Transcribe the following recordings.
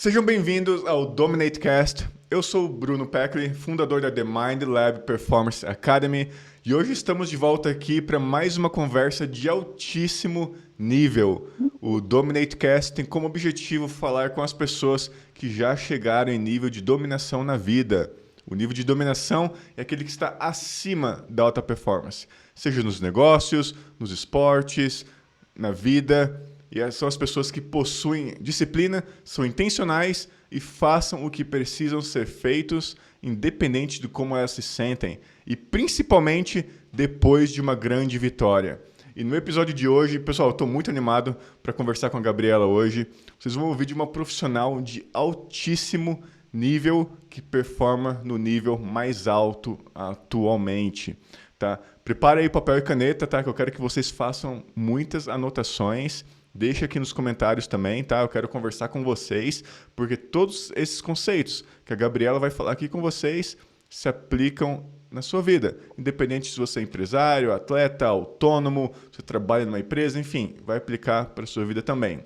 Sejam bem-vindos ao DominateCast. Eu sou o Bruno Peckley, fundador da The Mind Lab Performance Academy, e hoje estamos de volta aqui para mais uma conversa de altíssimo nível. O DominateCast tem como objetivo falar com as pessoas que já chegaram em nível de dominação na vida. O nível de dominação é aquele que está acima da alta performance, seja nos negócios, nos esportes, na vida. E são as pessoas que possuem disciplina, são intencionais e façam o que precisam ser feitos, independente de como elas se sentem. E principalmente depois de uma grande vitória. E no episódio de hoje, pessoal, eu estou muito animado para conversar com a Gabriela hoje. Vocês vão ouvir de uma profissional de altíssimo nível que performa no nível mais alto atualmente. Tá? Prepara aí papel e caneta, tá? Que eu quero que vocês façam muitas anotações. Deixa aqui nos comentários também, tá? Eu quero conversar com vocês, porque todos esses conceitos que a Gabriela vai falar aqui com vocês se aplicam na sua vida. Independente se você é empresário, atleta, autônomo, se trabalha numa empresa, enfim, vai aplicar para a sua vida também.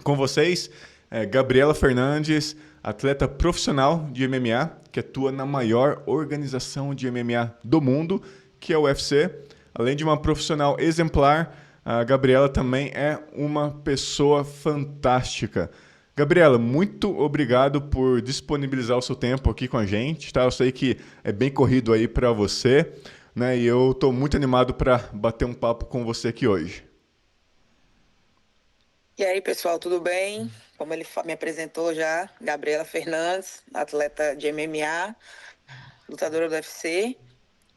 Com vocês, Gabriela Fernandes, atleta profissional de MMA, que atua na maior organização de MMA do mundo, que é o UFC. Além de uma profissional exemplar, a Gabriela também é uma pessoa fantástica. Gabriela, muito obrigado por disponibilizar o seu tempo aqui com a gente, tá? Eu sei que é bem corrido aí para você, né? E eu estou muito animado para bater um papo com você aqui hoje. E aí, pessoal, tudo bem? Como ele me apresentou já, Gabriela Fernandes, atleta de MMA, lutadora do UFC.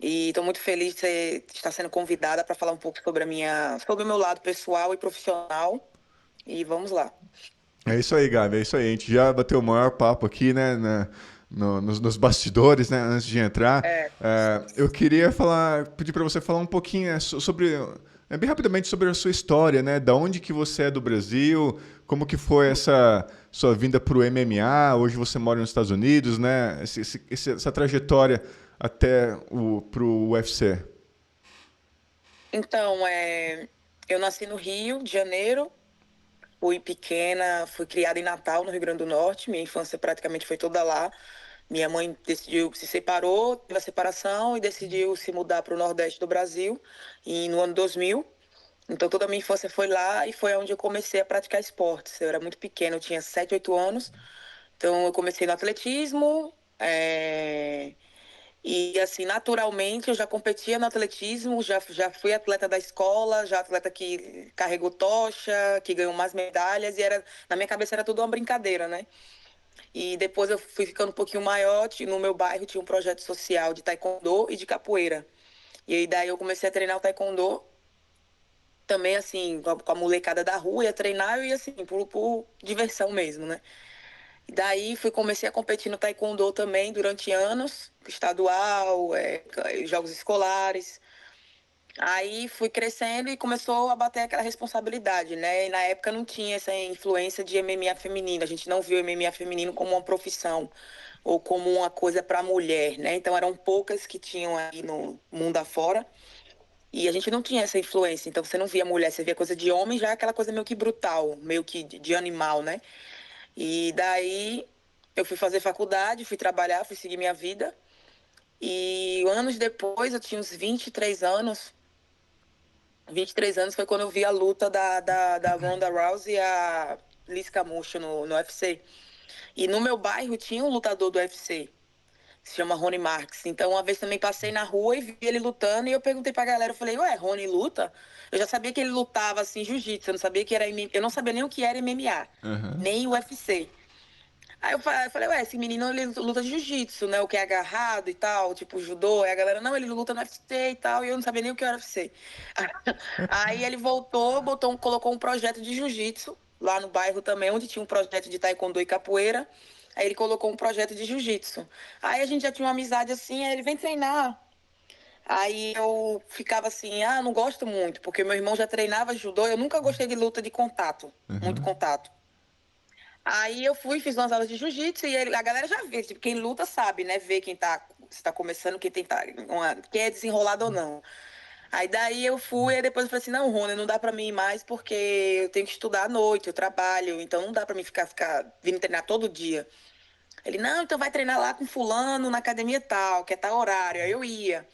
E estou muito feliz de estar sendo convidada para falar um pouco sobre o meu lado pessoal e profissional. E vamos lá. É isso aí, Gabi, é isso aí. A gente já bateu o maior papo aqui, né, nos bastidores, né, antes de entrar. É, Eu queria pedir para você falar um pouquinho sobre, bem rapidamente sobre a sua história, né, da onde que você é do Brasil, como que foi essa sua vinda para o MMA, hoje você mora nos Estados Unidos, né, essa trajetória até para o UFC. então, eu nasci no Rio de Janeiro, fui pequena, fui criada em Natal, no Rio Grande do Norte. Minha infância praticamente foi toda lá. Minha mãe decidiu, se separou, teve a separação e decidiu se mudar para o Nordeste do Brasil no ano 2000. Então toda a minha infância foi lá e foi onde eu comecei a praticar esportes. Eu era muito pequena, eu tinha 7, 8 anos. Então eu comecei no atletismo, e assim, naturalmente eu já competia no atletismo, já fui atleta da escola, já atleta que carregou tocha, que ganhou mais medalhas, na minha cabeça era tudo uma brincadeira, né? E depois eu fui ficando um pouquinho maior, no meu bairro tinha um projeto social de taekwondo e de capoeira. E aí daí eu comecei a treinar o taekwondo, também assim, com a molecada da rua, ia treinar, eu ia assim, por diversão mesmo, né? E daí comecei a competir no taekwondo também durante anos, estadual, jogos escolares. Aí fui crescendo e começou a bater aquela responsabilidade, né? E na época não tinha essa influência de MMA feminino, a gente não viu o MMA feminino como uma profissão ou como uma coisa para mulher, né? Então eram poucas que tinham aí no mundo afora. E a gente não tinha essa influência, então você não via mulher, você via coisa de homem, já aquela coisa meio que brutal, meio que de animal, né? E daí eu fui fazer faculdade, fui trabalhar, fui seguir minha vida. E anos depois, eu tinha uns 23 anos. 23 anos foi quando eu vi a luta da Ronda Rousey e a Liz Carmouche no UFC. E no meu bairro tinha um lutador do UFC, se chama Rony Marques. Então, uma vez também passei na rua e vi ele lutando e eu perguntei pra galera, eu falei, ué, Rony luta? Eu já sabia que ele lutava, assim, jiu-jitsu, eu não sabia que era eu não sabia nem o que era MMA, Uhum. nem UFC. Aí eu falei, ué, esse menino ele luta jiu-jitsu, né? O que é agarrado e tal, tipo judô. Aí a galera, não, ele luta no UFC e tal, e eu não sabia nem o que era UFC. Aí ele voltou, colocou um projeto de jiu-jitsu lá no bairro também, onde tinha um projeto de taekwondo e capoeira. Aí ele colocou um projeto de jiu-jitsu. Aí a gente já tinha uma amizade assim, aí ele vem treinar. Aí eu ficava assim, não gosto muito, porque meu irmão já treinava judô, eu nunca gostei de luta de contato, muito Uhum. contato. Aí eu fiz umas aulas de jiu-jitsu e a galera já vê, tipo, quem luta sabe, né? Vê quem tá, se tá começando, quem é desenrolado ou não. Aí daí eu fui, e depois eu falei assim, não, Rony, não dá pra mim ir mais porque eu tenho que estudar à noite, eu trabalho, então não dá pra mim ficar vindo treinar todo dia. Ele, não, então vai treinar lá com fulano na academia tal, que é tal horário. Aí eu ia.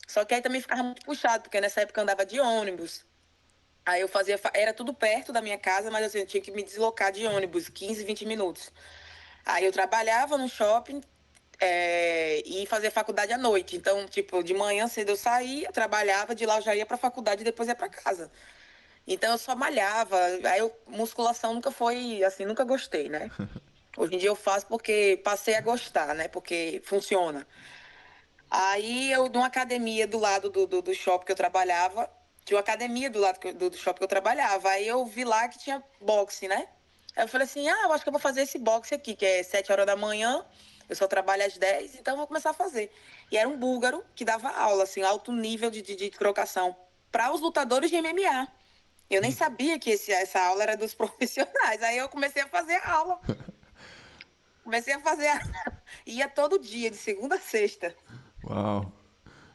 Só que aí também ficava muito puxado, porque nessa época eu andava de ônibus. Aí eu fazia, era tudo perto da minha casa, mas assim, eu tinha que me deslocar de ônibus, 15, 20 minutos. Aí eu trabalhava no shopping, e fazia faculdade à noite. Então, tipo, de manhã cedo eu saía, trabalhava, de lá eu já ia pra faculdade e depois ia pra casa. Então eu só malhava. Aí musculação nunca foi, assim, nunca gostei, né? Hoje em dia eu faço porque passei a gostar, né? Porque funciona. Aí eu, numa academia do lado do shopping que eu trabalhava, tinha uma academia do lado do shopping que eu trabalhava. Aí eu vi lá que tinha boxe, né? Aí eu falei assim, eu acho que eu vou fazer esse boxe aqui, que é 7 horas da manhã, eu só trabalho às 10, então eu vou começar a fazer. E era um búlgaro que dava aula, assim, alto nível de trocação, para os lutadores de MMA. Eu nem sabia que essa aula era dos profissionais. Aí eu comecei a fazer a aula. Comecei a fazer a... Ia todo dia, de segunda a sexta. Uau.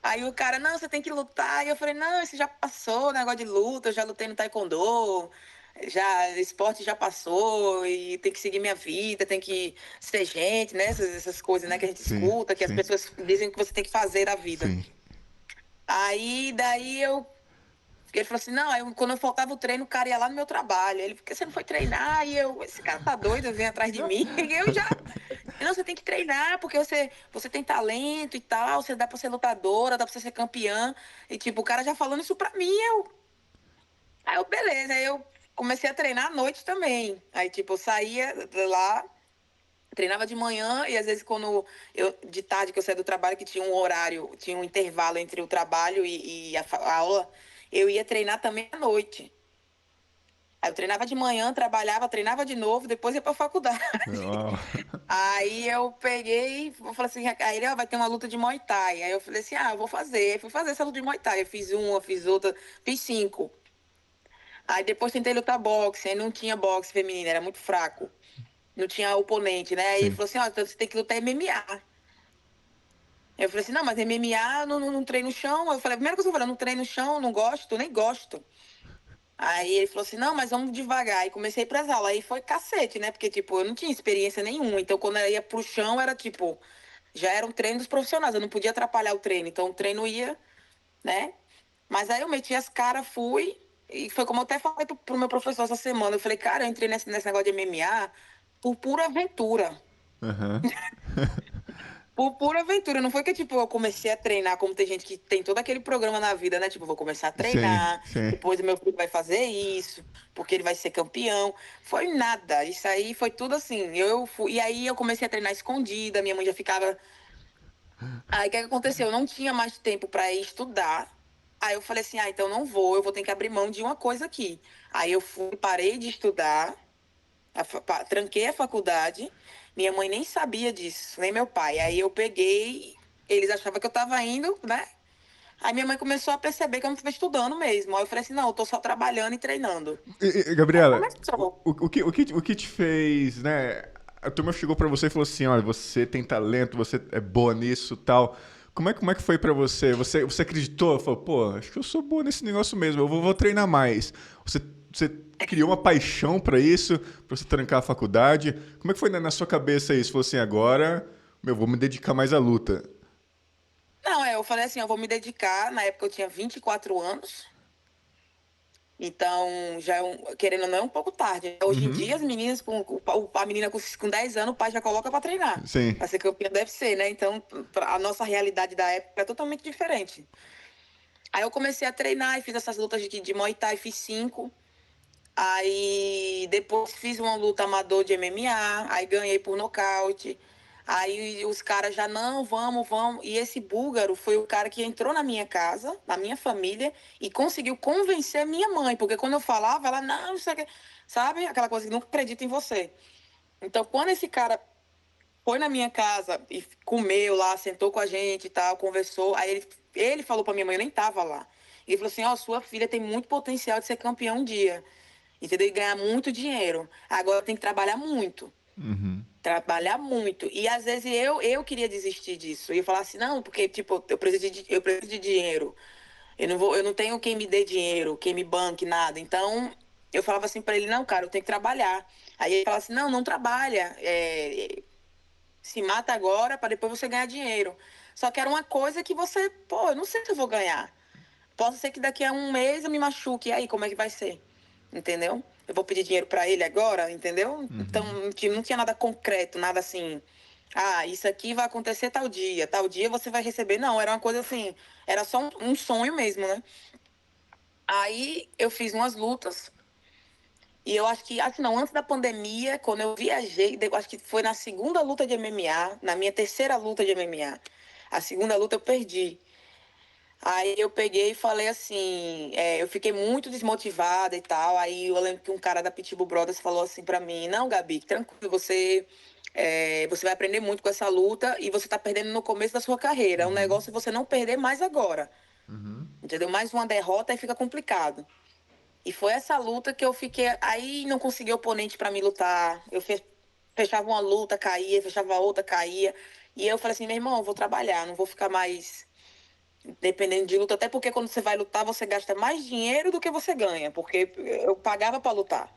Aí o cara, não, você tem que lutar. E eu falei, não, isso já passou, negócio de luta, eu já lutei no taekwondo, já, esporte já passou, e tem que seguir minha vida, tem que ser gente, né? Essas coisas, né, que a gente Sim, escuta, que as sim, pessoas dizem que você tem que fazer da vida. sim. Aí, daí eu ele falou assim, não, aí quando eu faltava o treino, o cara ia lá no meu trabalho. Ele, por que você não foi treinar? E eu, esse cara tá doido, vem atrás de mim. E eu já, não, você tem que treinar, porque você tem talento e tal, você dá pra ser lutadora, dá pra você ser campeã. E tipo, o cara já falando isso pra mim, aí eu, beleza, aí eu comecei a treinar à noite também. Aí, tipo, eu saía de lá, treinava de manhã e às vezes quando de tarde que eu saía do trabalho, que tinha um horário, tinha um intervalo entre o trabalho e a aula, eu ia treinar também à noite. Aí eu treinava de manhã, trabalhava, treinava de novo, depois ia pra faculdade. Uau. Aí eu peguei, eu falei assim, aí ele, vai ter uma luta de Muay Thai. Aí eu falei assim, eu vou fazer. Aí fui fazer essa luta de Muay Thai. Eu fiz uma, fiz outra, fiz 5. Aí depois tentei lutar boxe, aí não tinha boxe feminino, era muito fraco. Não tinha oponente, né? Aí ele Sim. falou assim, então você tem que lutar MMA. Eu falei assim, não, mas MMA não treino no chão. Eu falei, a primeira coisa que eu falei, eu não treino no chão, não gosto, nem gosto. Aí ele falou assim, não, mas vamos devagar. Aí comecei pras aulas. Aí foi cacete, né? Porque, tipo, eu não tinha experiência nenhuma. Então, quando eu ia pro chão, era tipo, já era um treino dos profissionais. Eu não podia atrapalhar o treino. Então, o treino ia, né? Mas aí eu meti as caras, fui. E foi como eu até falei pro meu professor essa semana. Eu falei, cara, eu entrei nesse negócio de MMA por pura aventura. Aham. Por pura aventura. Não foi que, tipo, eu comecei a treinar, como tem gente que tem todo aquele programa na vida, né? Tipo, vou começar a Sim, treinar, sim. depois o meu filho vai fazer isso, porque ele vai ser campeão. Foi nada. Isso aí foi tudo assim. Eu fui... E aí eu comecei a treinar escondida, minha mãe já ficava. Aí o que que aconteceu? Eu não tinha mais tempo para ir estudar. Aí eu falei assim, então não vou, eu vou ter que abrir mão de uma coisa aqui. Aí eu fui, parei de estudar, tranquei a faculdade. Minha mãe nem sabia disso, nem meu pai. Aí eu peguei, eles achavam que eu estava indo, né? Aí minha mãe começou a perceber que eu não estava estudando mesmo. Aí eu falei assim, não, eu tô só trabalhando e treinando. Aí Gabriela, começou. o que te fez, né? A turma chegou pra você e falou assim, olha, você tem talento, você é boa nisso, tal. Como é que foi pra você? Você acreditou? Falou, pô, acho que eu sou boa nesse negócio mesmo, eu vou treinar mais. Você criou uma paixão pra isso, pra você trancar a faculdade. Como é que foi na sua cabeça isso? Falou assim, agora, meu, vou me dedicar mais à luta. Não, eu falei assim, eu vou me dedicar. Na época eu tinha 24 anos. Então, já querendo ou não, é um pouco tarde. Hoje em dia, Uhum. as meninas, a menina com 10 anos, o pai já coloca para treinar. Sim. Para ser campeã deve ser, né? Então, a nossa realidade da época é totalmente diferente. Aí eu comecei a treinar e fiz essas lutas de Muay Thai, fiz 5. Aí depois fiz uma luta amador de MMA, aí ganhei por nocaute. Aí os caras já, não, vamos, vamos. E esse búlgaro foi o cara que entrou na minha casa, na minha família, e conseguiu convencer minha mãe. Porque quando eu falava, ela, não, isso aqui, sabe? Aquela coisa que nunca acredita em você. Então, quando esse cara foi na minha casa e comeu lá, sentou com a gente e tal, conversou, aí ele falou pra minha mãe, eu nem tava lá. Ele falou assim, sua filha tem muito potencial de ser campeã um dia. Entendeu? E ganhar muito dinheiro. Agora tem que trabalhar muito. Uhum. Trabalhar muito. E às vezes eu queria desistir disso. Eu ia falar assim, não, porque, tipo, eu preciso de dinheiro. Eu não tenho quem me dê dinheiro, quem me banque, nada. Então, eu falava assim pra ele, não, cara, eu tenho que trabalhar. Aí ele falava assim, não, não trabalha. Se mata agora para depois você ganhar dinheiro. Só que era uma coisa que você, pô, eu não sei se eu vou ganhar. Pode ser que daqui a um mês eu me machuque. E aí, como é que vai ser? Entendeu? Eu vou pedir dinheiro para ele agora, entendeu? Então, Uhum. não tinha nada concreto, nada assim. Ah, isso aqui vai acontecer tal dia você vai receber. Não, era uma coisa assim, era só um sonho mesmo, né? Aí eu fiz umas lutas e eu acho que não, antes da pandemia, quando eu viajei, acho que foi na segunda luta de MMA, na minha terceira luta de MMA. A segunda luta eu perdi. Aí eu peguei e falei assim, eu fiquei muito desmotivada e tal. Aí eu lembro que um cara da Pitbull Brothers falou assim pra mim, não, Gabi, tranquilo, você vai aprender muito com essa luta e você tá perdendo no começo da sua carreira. É um Uhum. negócio você não perder mais agora. Uhum. Entendeu? Mais uma derrota e fica complicado. E foi essa luta que eu fiquei. Aí não consegui oponente pra me lutar. Fechava uma luta, caía, fechava outra, caía. E eu falei assim, meu irmão, eu vou trabalhar, não vou ficar mais dependendo de luta, até porque quando você vai lutar, você gasta mais dinheiro do que você ganha, porque eu pagava pra lutar.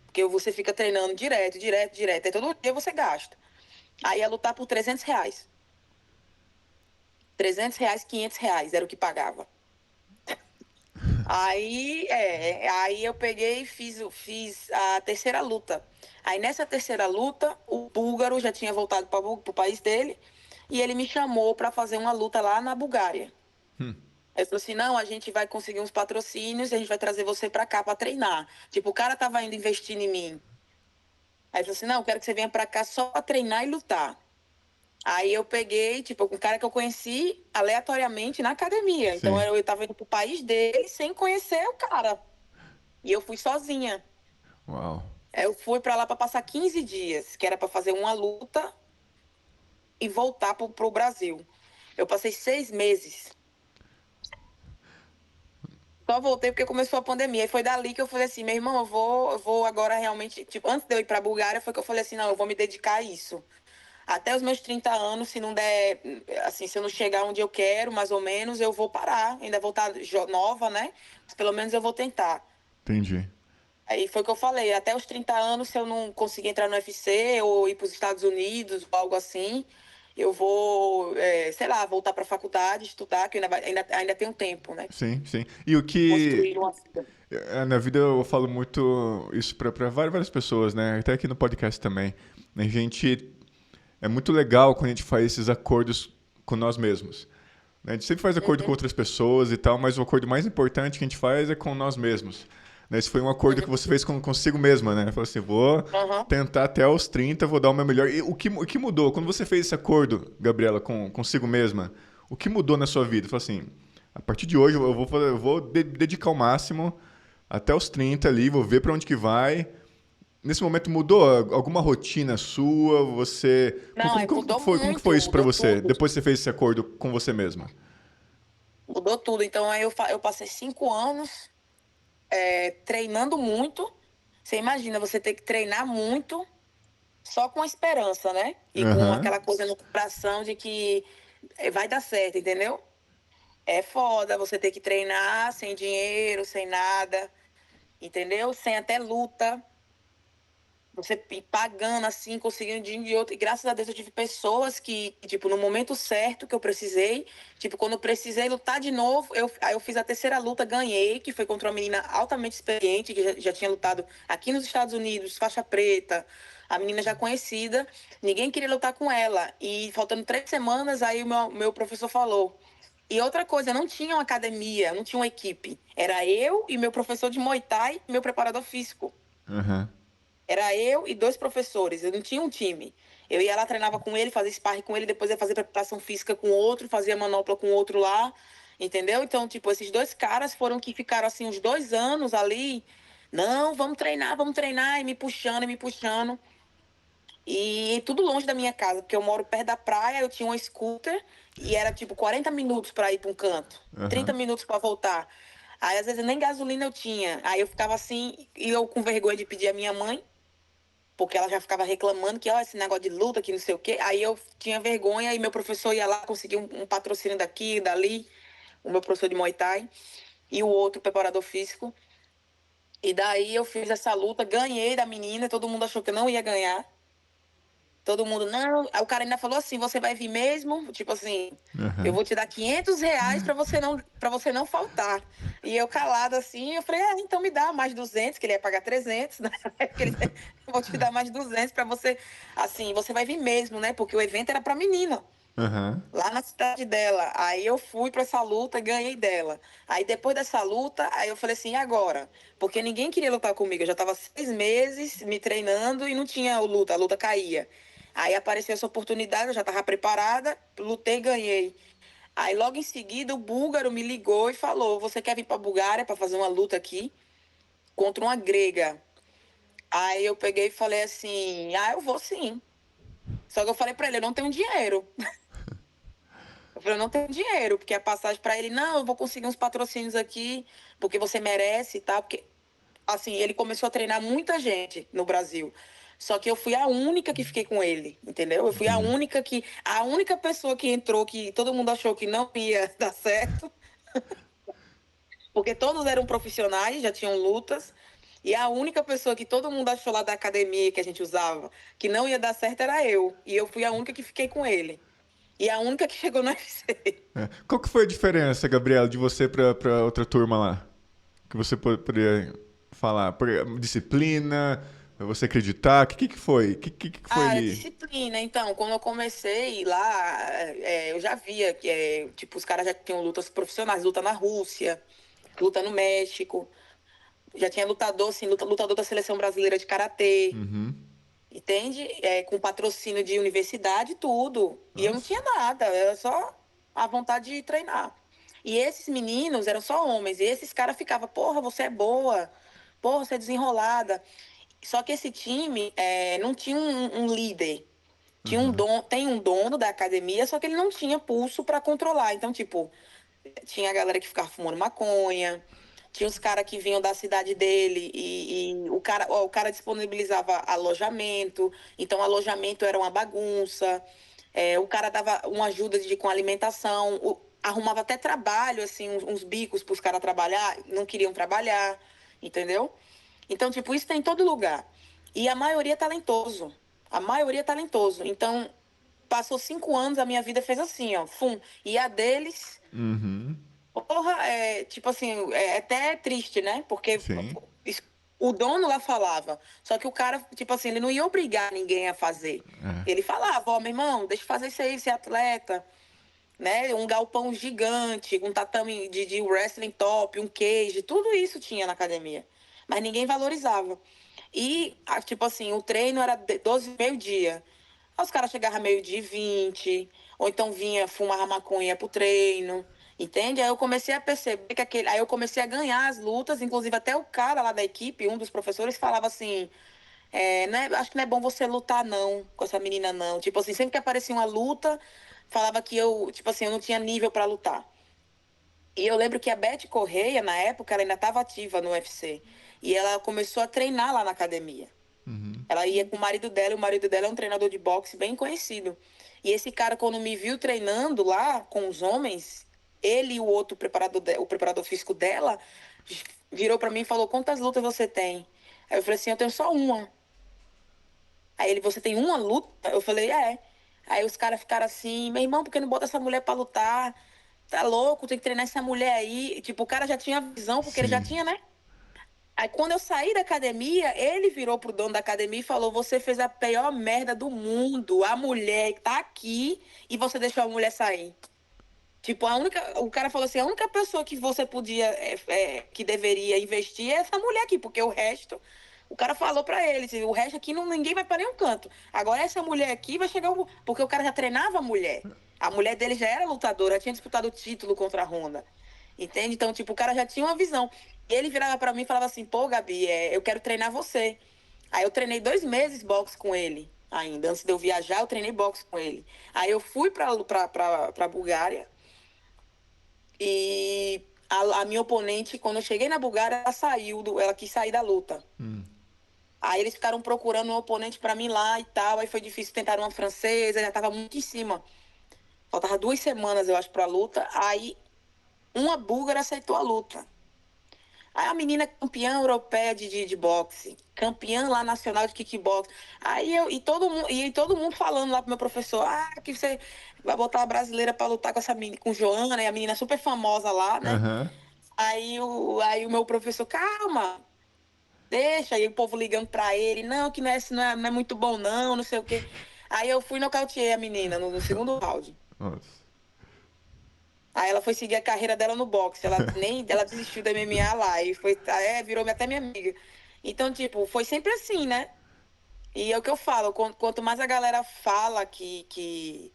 Porque você fica treinando direto, direto, direto. Aí todo dia você gasta. Aí ia lutar por R$ 300. R$ 300, R$ 500 era o que pagava. Aí eu peguei e fiz a terceira luta. Aí nessa terceira luta, o búlgaro já tinha voltado para o país dele e ele me chamou para fazer uma luta lá na Bulgária. Hum. Aí ele falou assim: não, a gente vai conseguir uns patrocínios e a gente vai trazer você para cá para treinar. Tipo, o cara tava indo investir em mim. Aí ele falou assim: não, eu quero que você venha para cá só para treinar e lutar. Aí eu peguei, tipo, um cara que eu conheci aleatoriamente na academia. Então Sim. eu tava indo pro país dele sem conhecer o cara. E eu fui sozinha. Uau. Eu fui para lá para passar 15 dias, que era para fazer uma luta e voltar pro Brasil. Eu passei 6 meses. Só voltei porque começou a pandemia. E foi dali que eu falei assim, meu irmão, eu vou agora realmente. Tipo, antes de eu ir para Bulgária, foi que eu falei assim, não, eu vou me dedicar a isso. Até os meus 30 anos, se não der, assim, se eu não chegar onde eu quero, mais ou menos, eu vou parar. Ainda vou estar nova, né? Mas pelo menos eu vou tentar. Entendi. Aí foi o que eu falei, até os 30 anos, se eu não conseguir entrar no UFC ou ir para os Estados Unidos ou algo assim, eu vou, sei lá, voltar para a faculdade, estudar, que ainda tenho tempo, né? Sim, sim. E o que. Construir uma vida. Na vida eu falo muito isso pra várias pessoas, né? Até aqui no podcast também. A gente. É muito legal quando a gente faz esses acordos com nós mesmos. Né? A gente sempre faz acordo com Uhum, outras pessoas e tal, mas o acordo mais importante que a gente faz é com nós mesmos. Né? Esse foi um acordo que uhum, você fez consigo mesma, né? Falou assim, vou uhum. tentar até os 30, vou dar o meu melhor. E o que mudou? Quando você fez esse acordo, Gabriela, consigo mesma, o que mudou na sua vida? Falou assim, a partir de hoje eu vou dedicar o máximo até os 30 ali, vou ver para onde que vai. Nesse momento mudou alguma rotina sua? Você Não, mudou como que foi muito, isso para mudou você tudo. depois que você fez esse acordo com você mesma? Mudou tudo. Então, aí eu passei 5 anos treinando muito. Você imagina, você ter que treinar muito só com a esperança, né? E com Aham. aquela coisa no coração de que vai dar certo, entendeu? É foda você ter que treinar sem dinheiro, sem nada, entendeu? Sem até luta. Você ir pagando assim, conseguindo dinheiro de outro. E graças a Deus eu tive pessoas que, tipo, no momento certo que eu precisei, tipo, quando eu precisei lutar de novo, aí eu fiz a terceira luta, ganhei, que foi contra uma menina altamente experiente, que já tinha lutado aqui nos Estados Unidos, faixa preta, a menina já conhecida. Ninguém queria lutar com ela. E faltando 3 semanas, aí o meu professor falou. E outra coisa, não tinha uma academia, não tinha uma equipe. Era eu e meu professor de Muay Thai e meu preparador físico. Aham. Era eu e dois professores, eu não tinha um time. Eu ia lá, treinava com ele, fazia sparring com ele, depois ia fazer preparação física com outro, fazia manopla com outro lá, entendeu? Então, tipo, esses dois caras foram que ficaram assim uns 2 anos ali. Não, vamos treinar, e me puxando, e me puxando. E tudo longe da minha casa, porque eu moro perto da praia, eu tinha uma scooter e era tipo 40 minutos para ir para um canto, 30 Aham. minutos para voltar. Aí às vezes nem gasolina eu tinha. Aí eu ficava assim, e eu com vergonha de pedir a minha mãe, porque ela já ficava reclamando que, ó, esse negócio de luta, que não sei o quê. Aí eu tinha vergonha e meu professor ia lá conseguir um patrocínio daqui, dali. o meu professor de Muay Thai e o outro preparador físico. E daí eu fiz essa luta, ganhei da menina, todo mundo achou que eu não ia ganhar. Todo mundo, não. Aí o cara ainda falou assim, você vai vir mesmo? Tipo assim, eu Aham. vou te dar R$ 500 para você não faltar. E eu calada assim, eu falei, então me dá mais 200, que ele ia pagar 300, né? Que ele, eu vou te dar mais 200 para você, assim, você vai vir mesmo, né? Porque o evento era para menina, Aham. lá na cidade dela. Aí eu fui para essa luta e ganhei dela. Aí depois dessa luta, aí eu falei assim, e agora? Porque ninguém queria lutar comigo. Eu já estava 6 meses me treinando e não tinha luta, a luta caía. Aí apareceu essa oportunidade, eu já estava preparada, lutei e ganhei. Aí logo em seguida o búlgaro me ligou e falou: Você quer vir para a Bulgária para fazer uma luta aqui contra uma grega? Aí eu peguei e falei assim: eu vou sim. Só que eu falei para ele: Eu não tenho dinheiro. Eu falei: Eu não tenho dinheiro, porque a passagem para ele, não, eu vou conseguir uns patrocínios aqui, porque você merece e tal. Porque, assim, ele começou a treinar muita gente no Brasil. Só que eu fui a única que fiquei com ele, entendeu? Eu fui a Entendi. única que. A única pessoa que entrou, que todo mundo achou que não ia dar certo, porque todos eram profissionais, já tinham lutas. E a única pessoa que todo mundo achou lá da academia que a gente usava que não ia dar certo era eu. E eu fui a única que fiquei com ele. E a única que chegou no UFC. É. Qual que foi a diferença, Gabriela, de você pra outra turma lá? Que você poderia falar? Disciplina? Você acreditar? O que foi? O que foi Ah, ali? disciplina. Então, quando eu comecei lá, eu já via que, tipo, os caras já tinham lutas profissionais, luta na Rússia, luta no México. Já tinha lutador, assim, lutador da seleção brasileira de karatê, Uhum. entende? Com patrocínio de universidade e tudo. E eu não Nossa. tinha nada, era só a vontade de treinar. E esses meninos eram só homens, e esses caras ficavam, porra, você é boa, porra, você é desenrolada. Só que esse time não tinha um líder. Uhum. Tem um dono da academia, só que ele não tinha pulso para controlar. Então, tipo, tinha a galera que ficava fumando maconha, tinha os caras que vinham da cidade dele e o cara disponibilizava alojamento, então o alojamento era uma bagunça, o cara dava uma ajuda com alimentação, arrumava até trabalho, assim, uns bicos para os caras trabalhar, não queriam trabalhar, entendeu? Então, tipo, isso tem em todo lugar. E a maioria é talentoso. A maioria é talentoso. Então, passou 5 anos, a minha vida fez assim, ó. Fum. E a deles, Uhum. porra, tipo assim, é até triste, né? Porque Sim. o dono lá falava. Só que o cara, tipo assim, ele não ia obrigar ninguém a fazer. É. Ele falava, ó, meu irmão, deixa eu fazer isso aí, ser atleta, né? Um galpão gigante, um tatame de wrestling top, um cage, tudo isso tinha na academia. Mas ninguém valorizava. E, tipo assim, o treino era 12, meio-dia. Aí os caras chegavam meio-dia e 20, ou então vinha fumar maconha pro treino, entende? Aí eu comecei a perceber que aquele. Aí eu comecei a ganhar as lutas, inclusive até o cara lá da equipe, um dos professores, falava assim: acho que não é bom você lutar, não, com essa menina, não. Tipo assim, sempre que aparecia uma luta, falava que eu, tipo assim, eu não tinha nível pra lutar. E eu lembro que a Beth Correia, na época, ela ainda estava ativa no UFC. E ela começou a treinar lá na academia. Uhum. Ela ia com o marido dela, e o marido dela é um treinador de boxe bem conhecido. E esse cara, quando me viu treinando lá com os homens, ele e o outro preparador, o preparador físico dela, virou para mim e falou: Quantas lutas você tem? Aí eu falei assim: Eu tenho só uma. Aí ele: Você tem uma luta? Eu falei: É. Aí os caras ficaram assim: Meu irmão, por que não bota essa mulher para lutar? Tá louco, tem que treinar essa mulher aí. Tipo, o cara já tinha visão, porque ele já Sim. tinha, né? Aí quando eu saí da academia, ele virou pro dono da academia e falou: Você fez a pior merda do mundo. A mulher tá aqui e você deixou a mulher sair. Tipo, o cara falou assim: a única pessoa que você podia, que deveria investir é essa mulher aqui, porque o resto, o cara falou pra ele: o resto aqui ninguém vai pra nenhum canto. Agora essa mulher aqui vai chegar, porque o cara já treinava a mulher. A mulher dele já era lutadora, tinha disputado o título contra a Honda. Entende? Então, tipo, o cara já tinha uma visão. E ele virava pra mim e falava assim: Pô, Gabi, eu quero treinar você. Aí eu treinei 2 meses boxe com ele. Ainda antes de eu viajar, eu treinei boxe com ele. Aí eu fui pra Bulgária e a minha oponente, quando eu cheguei na Bulgária, ela quis sair da luta. Hum. Aí eles ficaram procurando um oponente pra mim lá e tal. Aí foi difícil tentar uma francesa, já tava muito em cima. Faltava 2 semanas, eu acho, pra luta. Aí uma búlgara aceitou a luta. Aí a menina é campeã europeia de boxe, campeã lá nacional de kickbox. E todo mundo falando lá pro meu professor, que você vai botar uma brasileira pra lutar com essa menina, com Joana, e a menina é super famosa lá, né? Aham. Aí o meu professor, calma, deixa. Aí o povo ligando pra ele, não, que não é muito bom não, não sei o quê. Aí eu fui e nocauteei a menina no segundo round. Nossa. Aí ela foi seguir a carreira dela no boxe. Ela desistiu da MMA lá e virou até minha amiga. Então, tipo, foi sempre assim, né? E é o que eu falo, quanto mais a galera fala que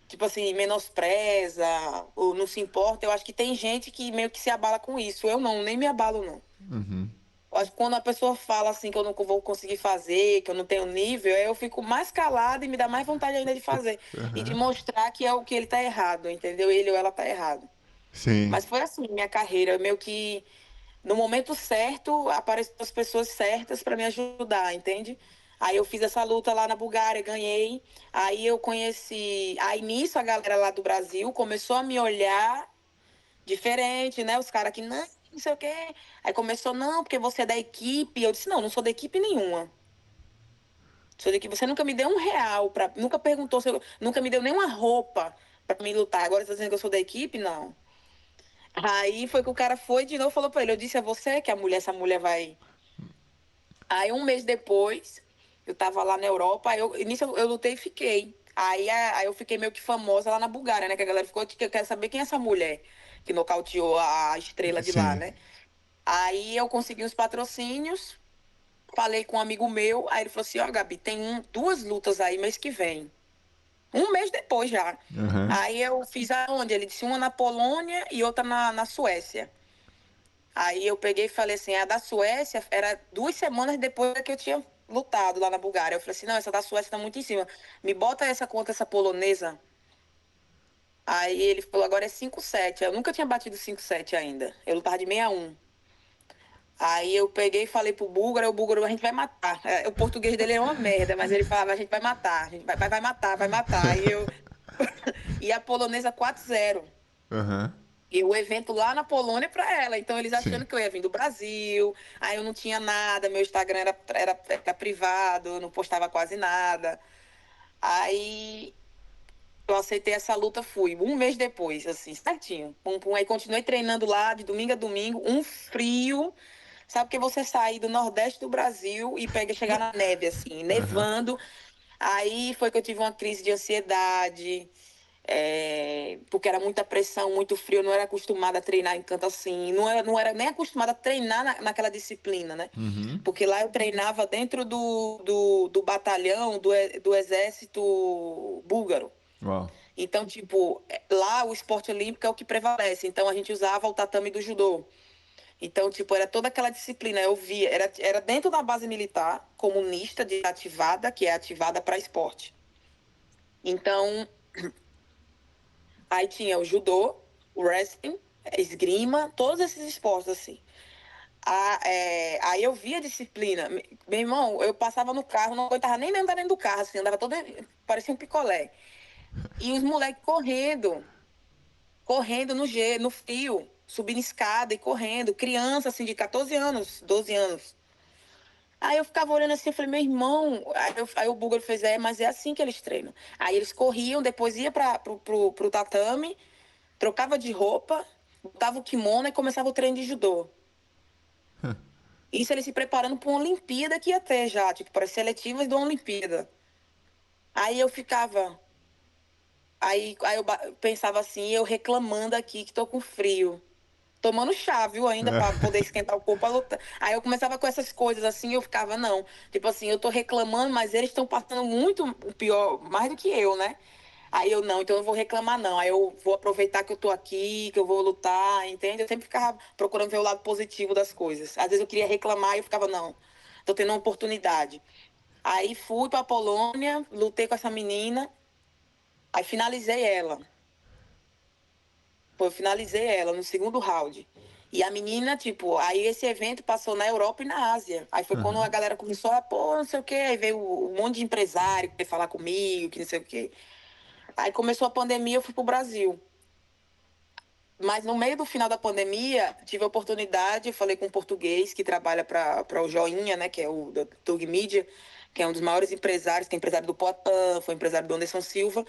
tipo assim, menospreza ou não se importa, eu acho que tem gente que meio que se abala com isso. Eu não, nem me abalo, não. Uhum. Eu acho que quando a pessoa fala assim que eu não vou conseguir fazer, que eu não tenho nível, aí eu fico mais calada e me dá mais vontade ainda de fazer. E de Aham. mostrar que é o que ele tá errado, entendeu? Ele ou ela tá errado. Sim. Mas foi assim, minha carreira, meio que no momento certo apareceram as pessoas certas para me ajudar, entende? Aí eu fiz essa luta lá na Bulgária, ganhei. Aí eu conheci. Aí nisso a galera lá do Brasil começou a me olhar diferente, né? Os caras que não sei o quê. Aí começou, não, porque você é da equipe. Eu disse, não, não sou da equipe nenhuma. Sou da equipe. Você nunca me deu R$ 1 para. Nunca perguntou se eu. Nunca me deu nenhuma roupa para me lutar. Agora você tá dizendo que eu sou da equipe? Não. Aí foi que o cara foi de novo e falou pra ele, eu disse a você que essa mulher vai. Aí um mês depois, eu tava lá na Europa, nisso eu lutei e fiquei. Aí eu fiquei meio que famosa lá na Bulgária, né? Que a galera ficou, que eu quero saber quem é essa mulher que nocauteou a estrela de lá, Sim. né? Aí eu consegui os patrocínios, falei com um amigo meu, aí ele falou assim, ó, Gabi, tem duas lutas aí mês que vem. Um mês depois já. Aham. Aí eu fiz aonde? Ele disse uma na Polônia e outra na Suécia. Aí eu peguei e falei assim, a da Suécia era 2 semanas depois que eu tinha lutado lá na Bulgária. Eu falei assim, não, essa da Suécia tá muito em cima. Me bota essa contra essa polonesa. Aí ele falou, agora é 5-7. Eu nunca tinha batido 5-7 ainda. Eu lutava de 61. Aí eu peguei e falei pro búlgaro, o búlgaro, a gente vai matar. O português dele é uma merda, mas ele falava, a gente vai matar, a gente vai matar, vai matar. E a polonesa 4-0. Aham. E o evento lá na Polônia para ela. Então, eles Sim. achando que eu ia vir do Brasil. Aí eu não tinha nada, meu Instagram era privado, eu não postava quase nada. Aí eu aceitei essa luta, fui. Um mês depois, assim, certinho. Pum, pum. Aí continuei treinando lá de domingo a domingo, um frio. Sabe que você sair do Nordeste do Brasil e chegar na neve, assim, Aham. nevando. Aí foi que eu tive uma crise de ansiedade, porque era muita pressão, muito frio, eu não era acostumada a treinar em canto assim, não era nem acostumada a treinar naquela disciplina, né? Uhum. Porque lá eu treinava dentro do batalhão do exército búlgaro. Uau. Então, tipo, lá o esporte olímpico é o que prevalece. Então, a gente usava o tatame do judô. Então, tipo, era toda aquela disciplina. Eu via, era dentro da base militar comunista de ativada, que é ativada para esporte. Então, aí tinha o judô, o wrestling, esgrima, todos esses esportes, assim. Aí eu via a disciplina. Meu irmão, eu passava no carro, não aguentava nem andar dentro do carro, assim, andava todo, parecia um picolé. E os moleques correndo no fio, subindo escada e correndo, criança, assim, de 14 anos, 12 anos. Aí eu ficava olhando assim, eu falei, meu irmão. Aí o búlgaro fez, mas é assim que eles treinam. Aí eles corriam, depois ia pro tatame, trocava de roupa, botava o kimono e começava o treino de judô. Isso eles se preparando para uma Olimpíada que ia ter já, tipo, para as seletivas de uma Olimpíada. Aí eu ficava. Aí eu pensava assim, eu reclamando aqui que tô com frio. Tomando chá, viu, ainda para poder esquentar o corpo pra lutar. Aí eu começava com essas coisas assim, eu ficava, não. Tipo assim, eu tô reclamando, mas eles estão passando muito o pior, mais do que eu, né? Aí eu não, então eu não vou reclamar, não. Aí eu vou aproveitar que eu tô aqui, que eu vou lutar, entende? Eu sempre ficava procurando ver o lado positivo das coisas. Às vezes eu queria reclamar e eu ficava, não, tô tendo uma oportunidade. Aí fui pra Polônia, lutei com essa menina, aí finalizei ela. Pô, eu finalizei ela no segundo round. E a menina, tipo, aí esse evento passou na Europa e na Ásia. Aí foi quando a Aham. galera começou a, pô, não sei o quê. Aí veio um monte de empresário que veio falar comigo, que não sei o quê. Aí começou a pandemia, eu fui pro Brasil. Mas no meio do final da pandemia, tive a oportunidade, eu falei com um português que trabalha para o Joinha, né, que é o da Tug Media, que é um dos maiores empresários, que é empresário do Poitin, foi empresário do Anderson Silva.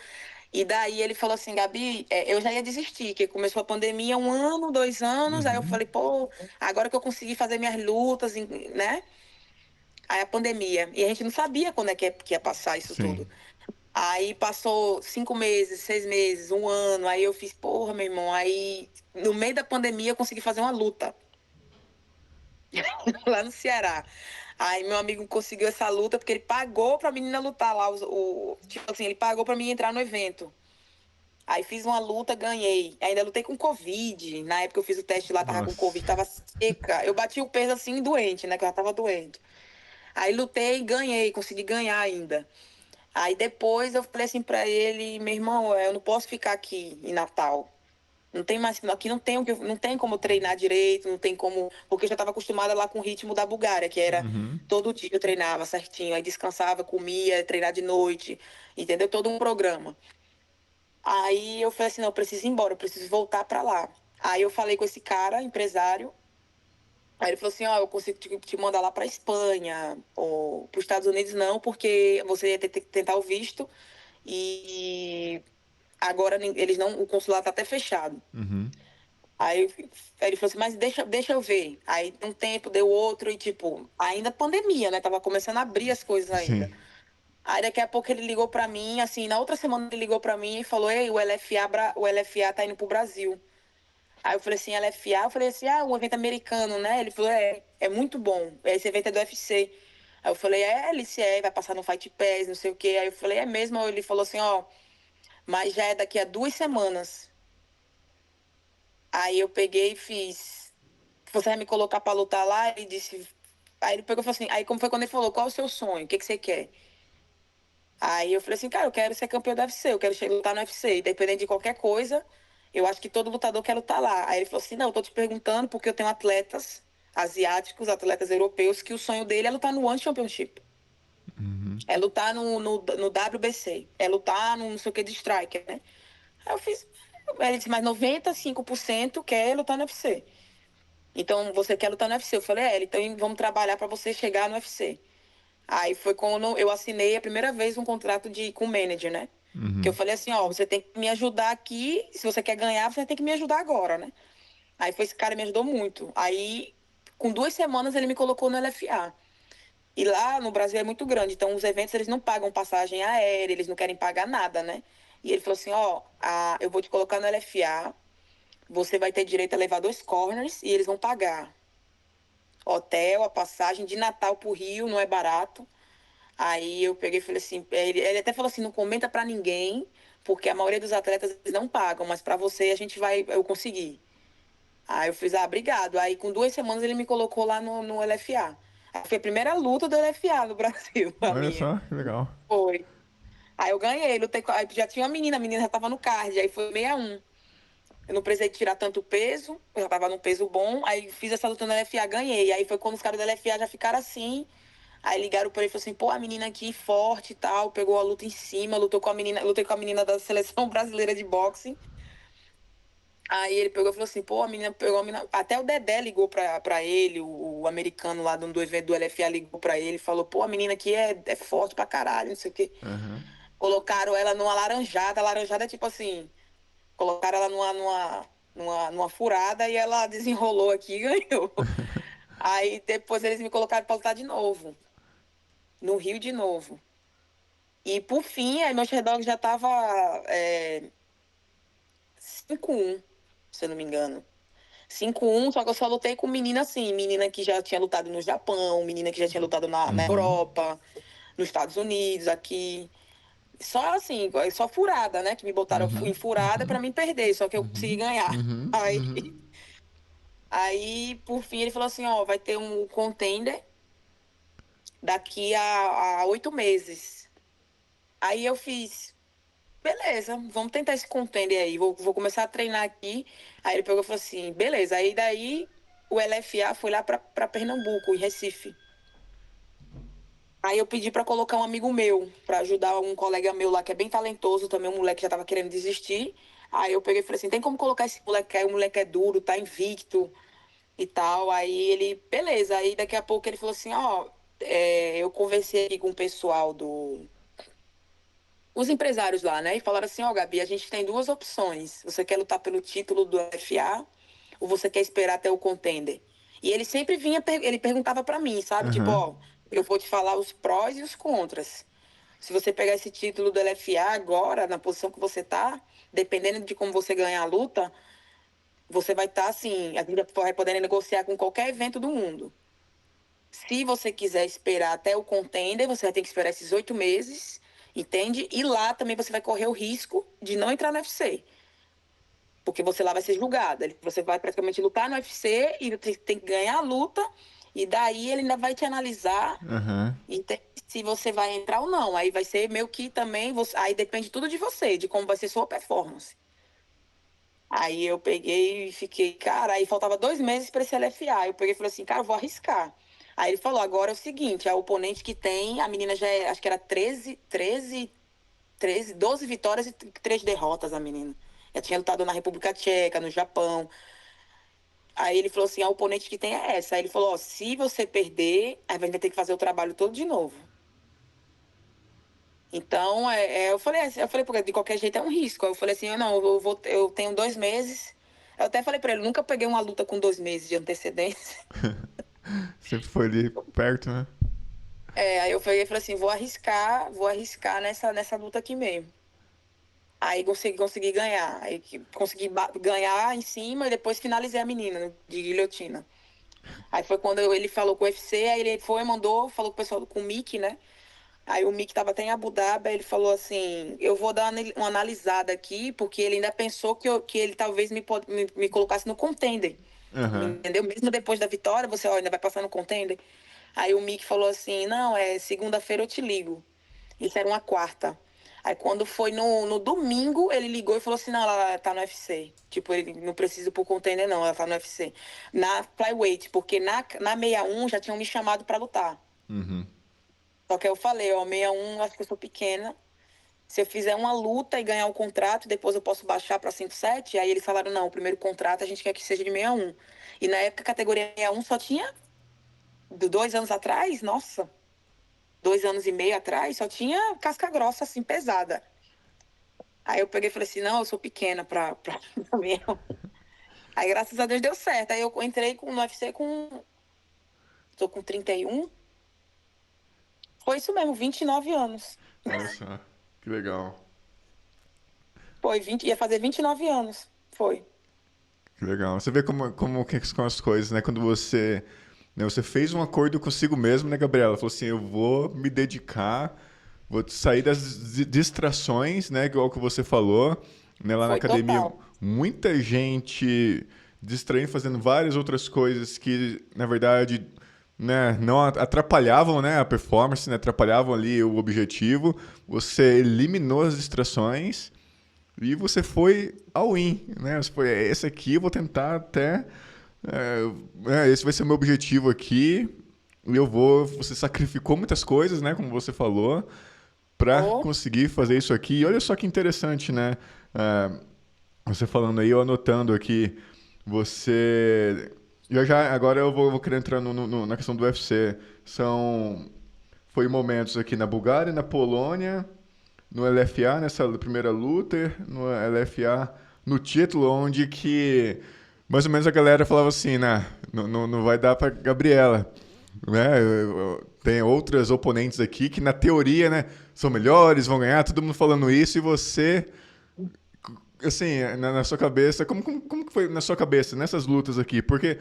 E daí ele falou assim, Gabi, eu já ia desistir, que começou a pandemia 1 ano, 2 anos, aí eu Uhum. falei, pô, agora que eu consegui fazer minhas lutas, né? Aí a pandemia. E a gente não sabia quando é que ia passar isso Sim. tudo. Aí passou 5 meses, 6 meses, 1 ano. Aí eu fiz, porra, meu irmão. Aí no meio da pandemia eu consegui fazer uma luta lá no Ceará. Aí meu amigo conseguiu essa luta porque ele pagou pra menina lutar lá. Tipo assim, ele pagou pra mim entrar no evento. Aí fiz uma luta, ganhei. Ainda lutei com Covid. Na época eu fiz o teste lá, tava com Nossa. Covid, tava seca. Eu bati o peso assim, doente, né? Que eu já tava doente. Aí lutei e ganhei, consegui ganhar ainda. Aí depois eu falei assim pra ele, meu irmão, eu não posso ficar aqui em Natal. Não tem mais, aqui não tem como eu treinar direito, não tem como, porque eu já estava acostumada lá com o ritmo da Bulgária, que era Uhum. todo dia eu treinava certinho, aí descansava, comia, treinar de noite, entendeu? Todo um programa. Aí eu falei assim, não, eu preciso ir embora, eu preciso voltar para lá. Aí eu falei com esse cara, empresário, aí ele falou assim, ó, eu consigo te mandar lá para Espanha, ou para os Estados Unidos não, porque você ia ter que tentar o visto e agora eles não, o consulado tá até fechado. Uhum. Aí ele falou assim, mas deixa eu ver. Aí um tempo deu outro e, tipo, ainda pandemia, né? Tava começando a abrir as coisas ainda. Sim. Aí daqui a pouco ele ligou pra mim, assim, na outra semana ele ligou pra mim e falou, ei, o LFA tá indo pro Brasil. Aí eu falei assim, LFA? Eu falei assim, um evento americano, né? Ele falou, é muito bom. Esse evento é do UFC. Aí eu falei, ele se vai passar no Fight Pass, não sei o quê. Aí eu falei, é mesmo? Aí ele falou assim, ó, mas já é daqui a 2 semanas. Aí eu peguei e fiz. Você vai me colocar pra lutar lá? Ele disse. Aí ele pegou e falou assim. Aí como foi quando ele falou, qual é o seu sonho? O que você quer? Aí eu falei assim, cara, eu quero ser campeão do UFC, eu quero chegar a lutar no UFC. Independente de qualquer coisa, eu acho que todo lutador quer lutar lá. Aí ele falou assim, não, eu tô te perguntando porque eu tenho atletas asiáticos, atletas europeus, que o sonho dele é lutar no One Championship. Uhum. É lutar no WBC. É lutar no não sei o que de striker, né? Aí eu fiz. Aí ele disse, mas 95% quer lutar no UFC. Então, você quer lutar no UFC? Eu falei, então vamos trabalhar para você chegar no UFC. Aí foi quando eu assinei a primeira vez um contrato com o manager, né? Que eu Uhum. falei assim, ó, você tem que me ajudar aqui, se você quer ganhar, você tem que me ajudar agora, né? Aí foi esse cara que me ajudou muito. Aí, com 2 semanas, ele me colocou no LFA. E lá no Brasil é muito grande, então os eventos eles não pagam passagem aérea, eles não querem pagar nada, né? E ele falou assim, ó, eu vou te colocar no LFA, você vai ter direito a levar 2 corners e eles vão pagar hotel, a passagem de Natal pro Rio, não é barato. Aí eu peguei e falei assim, ele até falou assim, não comenta pra ninguém, porque a maioria dos atletas eles não pagam, mas pra você a gente vai, eu consegui. Aí eu fiz, obrigado. Aí com 2 semanas ele me colocou lá no LFA. Aí foi a primeira luta do LFA no Brasil, a Olha minha. só, que legal. Foi. Aí eu ganhei, aí já tinha uma menina, a menina já tava no card, aí foi 61. Eu não precisei tirar tanto peso, eu já tava num peso bom. Aí fiz essa luta no LFA, ganhei. Aí foi quando os caras do LFA já ficaram assim. Aí ligaram pra ele e falaram assim, pô, a menina aqui forte e tal, pegou a luta em cima, lutei com a menina da seleção brasileira de boxe. Aí ele pegou e falou assim, pô, a menina pegou a menina. Até o Dedé ligou pra ele, o americano lá do evento do LFA ligou pra ele e falou, pô, a menina aqui é forte pra caralho, não sei o quê. Aham. Colocaram ela numa laranjada. A laranjada é tipo assim. Colocaram ela numa furada e ela desenrolou aqui e ganhou. Aí depois eles me colocaram pra lutar de novo, no Rio de novo. E por fim, aí meu Sherdog já tava 5-1, se eu não me engano. 5-1, só que eu só lutei com menina assim, menina que já tinha lutado no Japão, menina que já tinha lutado na Uhum. Europa, nos Estados Unidos, aqui. Só assim, só furada, né? Que me botaram em Uhum. furada Uhum. pra mim perder, só que eu consegui Uhum. ganhar. Uhum. Aí Uhum. Aí, por fim, ele falou assim, ó, vai ter um contender daqui a 8 meses. Aí eu fiz, beleza, vamos tentar esse contender aí, vou começar a treinar aqui. Aí ele pegou e falou assim, beleza. Aí daí o LFA foi lá pra Pernambuco, em Recife. Aí eu pedi pra colocar um amigo meu, pra ajudar um colega meu lá que é bem talentoso, também um moleque que já tava querendo desistir. Aí eu peguei e falei assim, tem como colocar esse moleque aí? O moleque é duro, tá invicto e tal. Aí ele, beleza. Aí daqui a pouco ele falou assim, ó, eu conversei aqui com o pessoal os empresários lá, né? E falaram assim, ó, Gabi, a gente tem duas opções. Você quer lutar pelo título do FA ou você quer esperar até o contender? E ele sempre vinha, ele perguntava pra mim, sabe? Tipo, Aham. ó, eu vou te falar os prós e os contras. Se você pegar esse título do LFA agora, na posição que você tá, dependendo de como você ganhar a luta, você vai estar assim, a gente vai poder negociar com qualquer evento do mundo. Se você quiser esperar até o contender, você vai ter que esperar esses 8 meses, entende? E lá também você vai correr o risco de não entrar no UFC. Porque você lá vai ser julgada. Você vai praticamente lutar no UFC e tem que ganhar a luta. E daí ele ainda vai te analisar Aham. e se você vai entrar ou não. Aí vai ser meio que também. Aí depende tudo de você, de como vai ser sua performance. Aí eu peguei e fiquei, cara, aí faltava 2 meses para esse LFA. Eu peguei e falei assim, cara, eu vou arriscar. Aí ele falou, agora é o seguinte, a oponente que tem, a menina já é, acho que era 12 vitórias e 3 derrotas, a menina. Já tinha lutado na República Tcheca, no Japão. Aí ele falou assim, a oponente que tem é essa. Aí ele falou, ó, se você perder, aí vai ter que fazer o trabalho todo de novo. Então, eu falei, porque de qualquer jeito é um risco. Aí eu falei assim, não, eu tenho 2 meses. Eu até falei pra ele, nunca peguei uma luta com 2 meses de antecedência. Sempre foi ali perto, né? Aí eu peguei e falei assim, vou arriscar nessa luta aqui mesmo. Aí consegui ganhar. Aí consegui ganhar em cima e depois finalizei a menina de guilhotina. Aí foi quando ele falou com o UFC, aí ele foi, mandou, falou com o pessoal com o Mickey, né? Aí o Mick tava até em Abu Dhabi, aí ele falou assim, eu vou dar uma analisada aqui, porque ele ainda pensou que ele talvez me colocasse no contender. Aham. Entendeu? Mesmo depois da vitória, você ó, ainda vai passar no contender. Aí o Mick falou assim, não, segunda-feira eu te ligo. Isso era uma quarta. Aí quando foi no domingo, ele ligou e falou assim, não, ela tá no UFC. Tipo, ele não precisa ir pro contender, não, ela tá no UFC. Na flyweight, porque na 61 já tinham me chamado pra lutar. Uhum. Só que eu falei, ó, 61, acho que eu sou pequena. Se eu fizer uma luta e ganhar o contrato, depois eu posso baixar para 57. Aí eles falaram, não, o primeiro contrato a gente quer que seja de 61. E na época a categoria 61 só tinha, 2 anos atrás, nossa, 2 anos e meio atrás, só tinha casca grossa, assim, pesada. Aí eu peguei e falei assim, não, eu sou pequena pra mim. Aí graças a Deus deu certo. Aí eu entrei no UFC tô com 31. Foi isso mesmo, 29 anos. Olha só, que legal. Foi 20, ia fazer 29 anos. Foi. Que legal. Você vê como que são as coisas, né? Quando você, né, você fez um acordo consigo mesmo, né, Gabriela? Falou assim, eu vou me dedicar, vou sair das distrações, né? Igual que você falou, né? Lá na Foi academia, total. muita gente distraindo, fazendo várias outras coisas que, na verdade, né, não atrapalhavam, né, a performance, né? Atrapalhavam ali o objetivo. Você eliminou as distrações e você foi all in, né? Você foi, esse aqui eu vou tentar até. Esse vai ser o meu objetivo aqui. E eu vou. Você sacrificou muitas coisas, né? Como você falou, para Oh, conseguir fazer isso aqui. E olha só que interessante, né? É, você falando aí, eu anotando aqui. Você. Agora eu vou querer entrar na questão do UFC. Foi momentos aqui na Bulgária, na Polônia, no LFA, nessa primeira luta, no LFA, no título, onde que mais ou menos a galera falava assim, né, não vai dar pra Gabriela, né, tem outras oponentes aqui que na teoria, né, são melhores, vão ganhar, todo mundo falando isso, e você, assim, na sua cabeça, como que foi na sua cabeça, nessas lutas aqui? Porque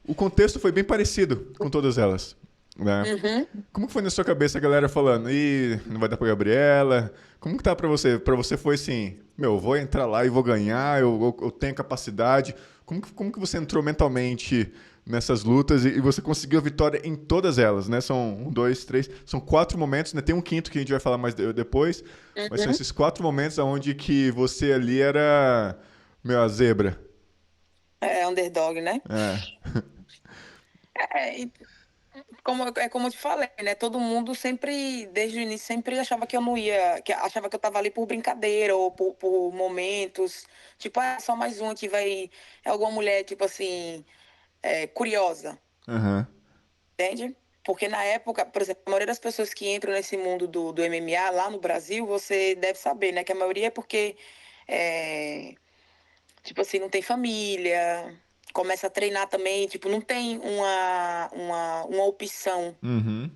o contexto foi bem parecido com todas elas, né? uhum. Como que foi na sua cabeça a galera falando, ih, não vai dar pra Gabriela? Como que tá pra você? Pra você foi assim, meu, eu vou entrar lá e vou ganhar, eu tenho capacidade. Como que você entrou mentalmente nessas lutas e você conseguiu a vitória em todas elas, né? São um, dois, três, são 4 momentos, né? Tem um quinto que a gente vai falar mais depois, mas são Uhum. esses 4 momentos onde que você ali era, meu, a zebra. É underdog, né? É. É, Como eu te falei, né? Todo mundo sempre, desde o início, sempre achava que eu não ia, que achava que eu tava ali por brincadeira ou por momentos. Tipo, ah, só mais um que vai. É alguma mulher, tipo assim, curiosa, Aham. entende? Porque na época, por exemplo, a maioria das pessoas que entram nesse mundo do MMA lá no Brasil, você deve saber, né? Que a maioria é porque, é, tipo assim, não tem família, começa a treinar também, tipo, não tem uma opção Uhum.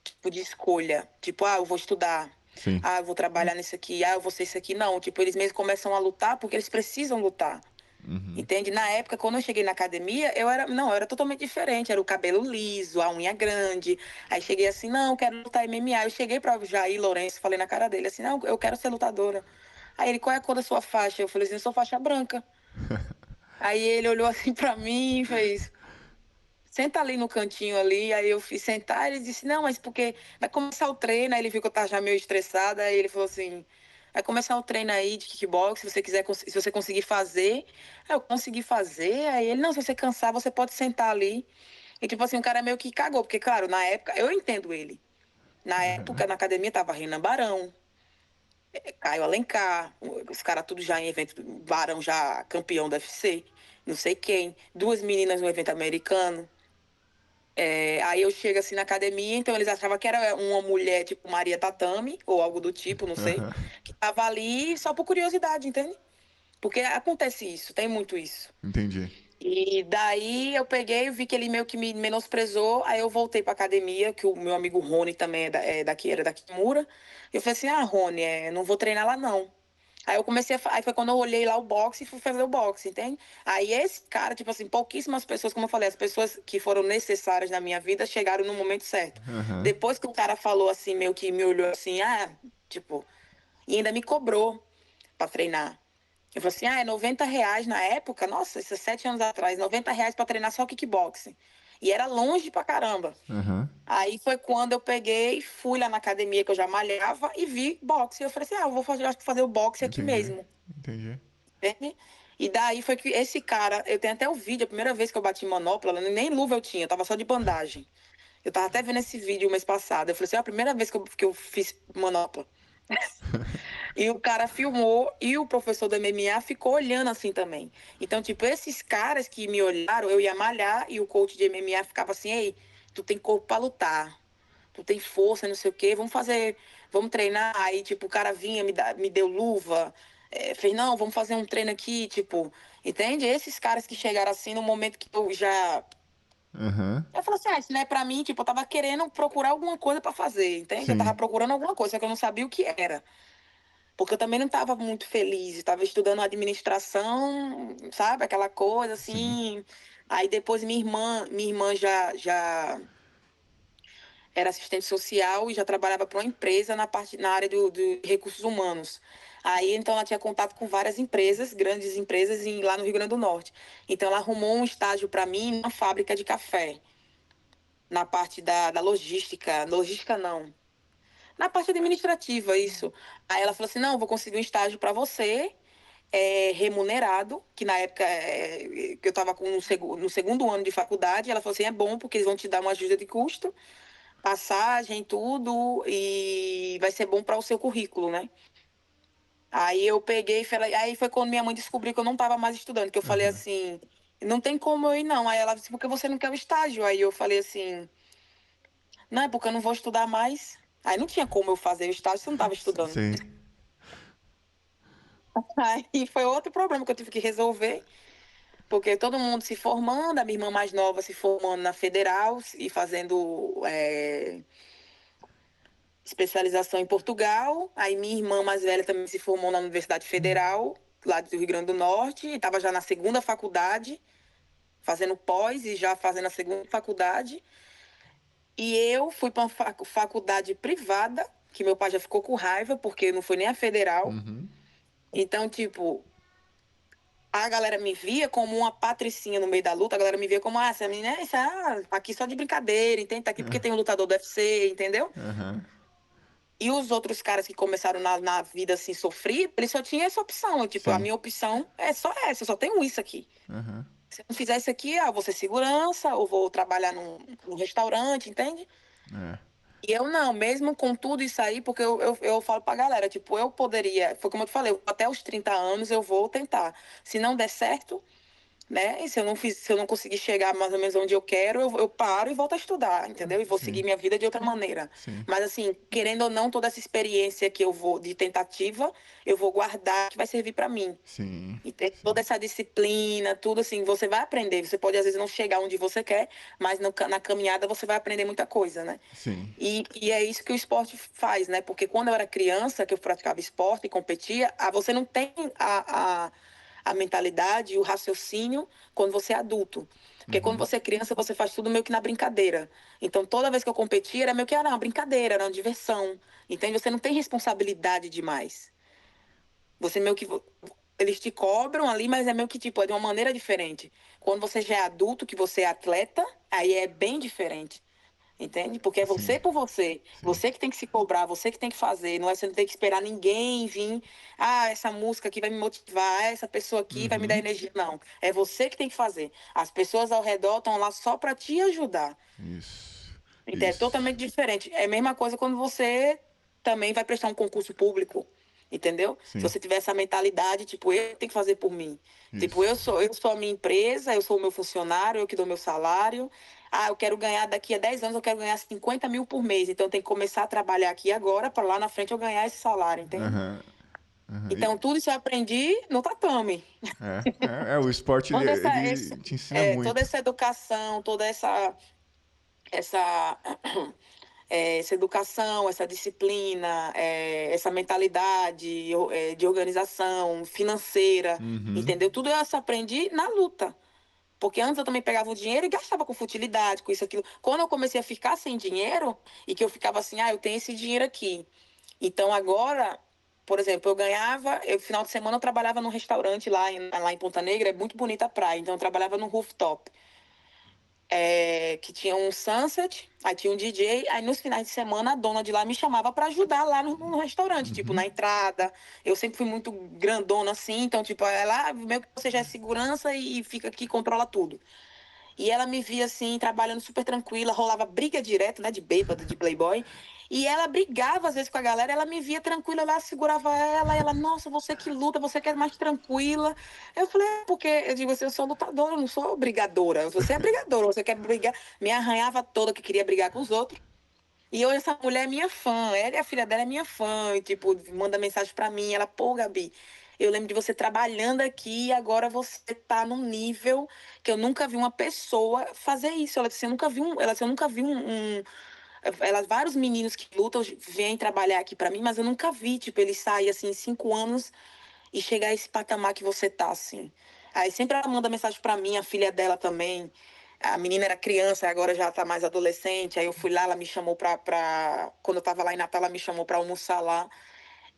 tipo, de escolha. Tipo, ah, eu vou estudar. Sim. Ah, eu vou trabalhar nisso aqui. Ah, eu vou ser isso aqui. Não, tipo, eles mesmos começam a lutar porque eles precisam lutar. Uhum. Entende? Na época, quando eu cheguei na academia, não, eu era totalmente diferente. Era o cabelo liso, a unha grande. Aí cheguei assim, não, quero lutar MMA. Eu cheguei pra Jair Lourenço, falei na cara dele assim, não, eu quero ser lutadora. Aí ele, qual é a cor da sua faixa? Eu falei assim, eu sou faixa branca. Aí ele olhou assim pra mim e fez, senta ali no cantinho ali. Aí eu fui sentar, ele disse, não, mas porque vai começar o treino. Aí ele viu que eu tava já meio estressada, aí ele falou assim, vai começar o treino aí de kickbox, se você quiser, se você conseguir fazer. Aí eu consegui fazer, aí ele, não, se você cansar, você pode sentar ali. E tipo assim, o cara meio que cagou, porque claro, na época, eu entendo ele. Na Aham. época, na academia, tava Renan Barão, Caio Alencar, os caras tudo já em evento, Barão já campeão do UFC, não sei quem, duas meninas no evento americano. Aí eu chego assim na academia, então eles achavam que era uma mulher tipo Maria Tatame, ou algo do tipo, não sei, Aham. que tava ali só por curiosidade, entende? Porque acontece isso, tem muito isso. Entendi. E daí eu peguei, vi que ele meio que me menosprezou, aí eu voltei pra academia, que o meu amigo Rony também é daqui, era daqui de Mura. Eu falei assim, ah, Rony, não vou treinar lá não. Aí eu comecei aí foi quando eu olhei lá o boxe e fui fazer o boxe, entende? Aí esse cara, tipo assim, pouquíssimas pessoas, como eu falei, as pessoas que foram necessárias na minha vida chegaram no momento certo. Aham. Depois que o cara falou assim, meio que me olhou assim, tipo, e ainda me cobrou pra treinar. Eu falei assim, é R$ 90 na época, nossa, isso é 7 anos atrás, R$ 90 pra treinar só kickboxing. E era longe pra caramba. Aham. Aí foi quando eu peguei, fui lá na academia que eu já malhava e vi boxe. Eu falei assim, eu vou fazer, acho que fazer o boxe aqui Entendi. mesmo. Entendi. Entende? E daí foi que esse cara, eu tenho até o vídeo, a primeira vez que eu bati manopla, nem luva eu tinha, eu tava só de bandagem. Eu tava até vendo esse vídeo o mês passado. Eu falei assim, a primeira vez que eu fiz manopla. E o cara filmou e o professor do MMA ficou olhando assim também. Então, tipo, esses caras que me olharam, eu ia malhar e o coach de MMA ficava assim, ei, tu tem corpo pra lutar, tu tem força, não sei o quê, vamos treinar. Aí, tipo, o cara vinha, me deu luva, fez, não, vamos fazer um treino aqui, tipo, entende? Esses caras que chegaram assim no momento que eu já. Aham. Eu falei assim, isso não é pra mim, tipo, eu tava querendo procurar alguma coisa pra fazer, entende? Eu tava Sim. procurando alguma coisa, só que eu não sabia o que era. Porque eu também não estava muito feliz, estava estudando administração, sabe? Aquela coisa Sim. assim. Aí depois minha irmã já era assistente social e já trabalhava para uma empresa na área do recursos humanos. Aí então ela tinha contato com várias empresas, grandes empresas lá no Rio Grande do Norte. Então ela arrumou um estágio para mim na fábrica de café, na parte da logística. Logística não. Na parte administrativa, isso. Aí ela falou assim: não, vou conseguir um estágio para você, remunerado, que na época que eu estava no segundo ano de faculdade. Ela falou assim: é bom, porque eles vão te dar uma ajuda de custo, passagem, tudo, e vai ser bom para o seu currículo, né? Aí eu peguei e falei, aí foi quando minha mãe descobriu que eu não estava mais estudando, que eu falei Aham. assim, não tem como eu ir, não. Aí ela disse, porque você não quer o estágio? Aí eu falei assim, não, é porque eu não vou estudar mais. Aí não tinha como eu fazer o estágio se eu não estava estudando. Sim. Aí foi outro problema que eu tive que resolver, porque todo mundo se formando, a minha irmã mais nova se formando na Federal e fazendo especialização em Portugal. Aí minha irmã mais velha também se formou na Universidade Federal, lá do Rio Grande do Norte, e estava já na segunda faculdade, fazendo pós e já fazendo a segunda faculdade. E eu fui para uma faculdade privada, que meu pai já ficou com raiva, porque não foi nem a Federal. Uhum. Então, tipo, a galera me via como uma patricinha no meio da luta, a galera me via como, essa menina tá aqui só de brincadeira, entende? Tá aqui porque tem um lutador do UFC, entendeu? Aham. E os outros caras que começaram na vida assim, sofrer, eles só tinham essa opção. Tipo, a Sim. minha opção é só essa, eu só tenho isso aqui. Aham. Se eu não fizer isso aqui, eu vou ser segurança, ou vou trabalhar num restaurante, entende? É. E eu não, mesmo com tudo isso aí, porque eu falo pra galera, tipo, eu poderia, foi como eu te falei, até os 30 anos eu vou tentar. Se não der certo, né? E se eu não conseguir chegar mais ou menos onde eu quero, eu paro e volto a estudar, entendeu? E vou seguir Sim, minha vida de outra maneira. sim, Mas assim, querendo ou não, toda essa experiência que eu vou de tentativa, eu vou guardar que vai servir para mim. sim, E ter sim, toda essa disciplina, tudo assim, você vai aprender. Você pode às vezes não chegar onde você quer, mas na caminhada você vai aprender muita coisa, né? sim. E é isso que o esporte faz, né? Porque quando eu era criança, que eu praticava esporte e competia, você não tem a mentalidade e o raciocínio quando você é adulto. Porque quando Uhum. você é criança, você faz tudo meio que na brincadeira. Então, toda vez que eu competia, era meio que era uma brincadeira, era uma diversão. Entende? Você não tem responsabilidade demais. Você meio que. Eles te cobram ali, mas é meio que tipo, é de uma maneira diferente. Quando você já é adulto, que você é atleta, aí é bem diferente. Entende? Porque é Sim, você por você. sim. Você que tem que se cobrar, você que tem que fazer. Não é você não tem que esperar ninguém vir. Ah, essa música aqui vai me motivar. Essa pessoa aqui vai me dar Uhum. energia. Não. É você que tem que fazer. As pessoas ao redor estão lá só para te ajudar. Isso, Então é isso. totalmente diferente. É a mesma coisa quando você também vai prestar um concurso público. Entendeu? Se Sim, você tiver essa mentalidade, tipo, eu tenho que fazer por mim. Tipo, isso. eu sou a minha empresa, eu sou o meu funcionário, eu que dou meu salário. Ah, eu quero ganhar daqui a 10 anos, eu quero ganhar 50 mil por mês. Então, eu tenho que começar a trabalhar aqui agora para lá na frente eu ganhar esse salário, entende? Aham, aham. Então, tudo isso eu aprendi no tatame. O esporte Toda ele te ensina toda muito. essa educação, essa, essa educação, essa disciplina, essa mentalidade de organização financeira, Uhum. entendeu? Tudo isso eu aprendi na luta. Porque antes eu também pegava o dinheiro e gastava com futilidade, com isso, aquilo. Quando eu comecei a ficar sem dinheiro, e que eu ficava assim, eu tenho esse dinheiro aqui. Então agora, por exemplo, final de semana eu trabalhava num restaurante lá em Ponta Negra, é muito bonita a praia, então eu trabalhava no rooftop que tinha um sunset, aí tinha um DJ, aí nos finais de semana a dona de lá me chamava para ajudar lá no restaurante, tipo, Uhum. na entrada. Eu sempre fui muito grandona assim, então, tipo, ela meio que você já é segurança e fica aqui, controla tudo. E ela me via assim, trabalhando super tranquila, rolava briga direto, né, de bêbado, de playboy. E ela brigava às vezes com a galera, ela me via tranquila, lá segurava ela, e ela, nossa, você que luta, você quer mais tranquila. Eu falei, porque eu digo assim, eu sou lutadora, eu não sou brigadora. Você é brigadora, você quer brigar. Me arranhava toda que queria brigar com os outros. E hoje essa mulher é minha fã, ela e a filha dela é minha fã, e, tipo, manda mensagem pra mim, ela, pô, Gabi, eu lembro de você trabalhando aqui e agora você tá num nível que eu nunca vi uma pessoa fazer isso. Ela disse, eu nunca vi vários meninos que lutam vêm trabalhar aqui pra mim, mas eu nunca vi, tipo, eles saírem assim em 5 anos e chegar a esse patamar que você tá, assim. Aí sempre ela manda mensagem pra mim, a filha dela também. A menina era criança, agora já tá mais adolescente. Aí eu fui lá, ela me chamou quando eu tava lá em Natal, ela me chamou pra almoçar lá.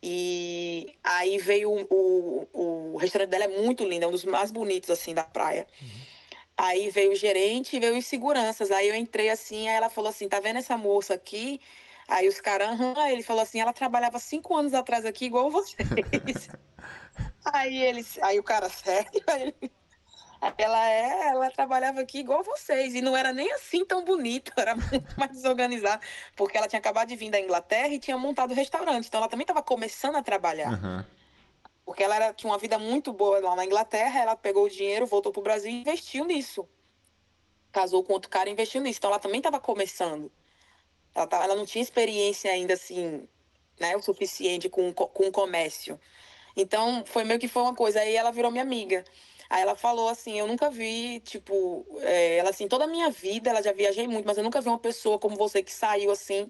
E aí veio o restaurante dela é muito lindo, é um dos mais bonitos, assim, da praia. Aí veio o gerente e veio os seguranças. Aí eu entrei assim, aí ela falou assim: tá vendo essa moça aqui? Aí os caras, aham. Ele falou assim: ela trabalhava 5 anos atrás aqui, igual vocês. Aí o cara, sério? Ela trabalhava aqui igual vocês, e não era nem assim tão bonita, era muito mais desorganizada, porque ela tinha acabado de vir da Inglaterra e tinha montado o restaurante, então ela também estava começando a trabalhar, Aham. porque tinha uma vida muito boa lá na Inglaterra, ela pegou o dinheiro, voltou para o Brasil e investiu nisso, casou com outro cara e investiu nisso, então ela também estava começando, ela não tinha experiência ainda assim, né, o suficiente com o comércio. Então, foi meio que foi uma coisa. Aí ela virou minha amiga. Aí ela falou assim, eu nunca vi, tipo, ela assim, toda a minha vida, ela já viajei muito, mas eu nunca vi uma pessoa como você que saiu assim,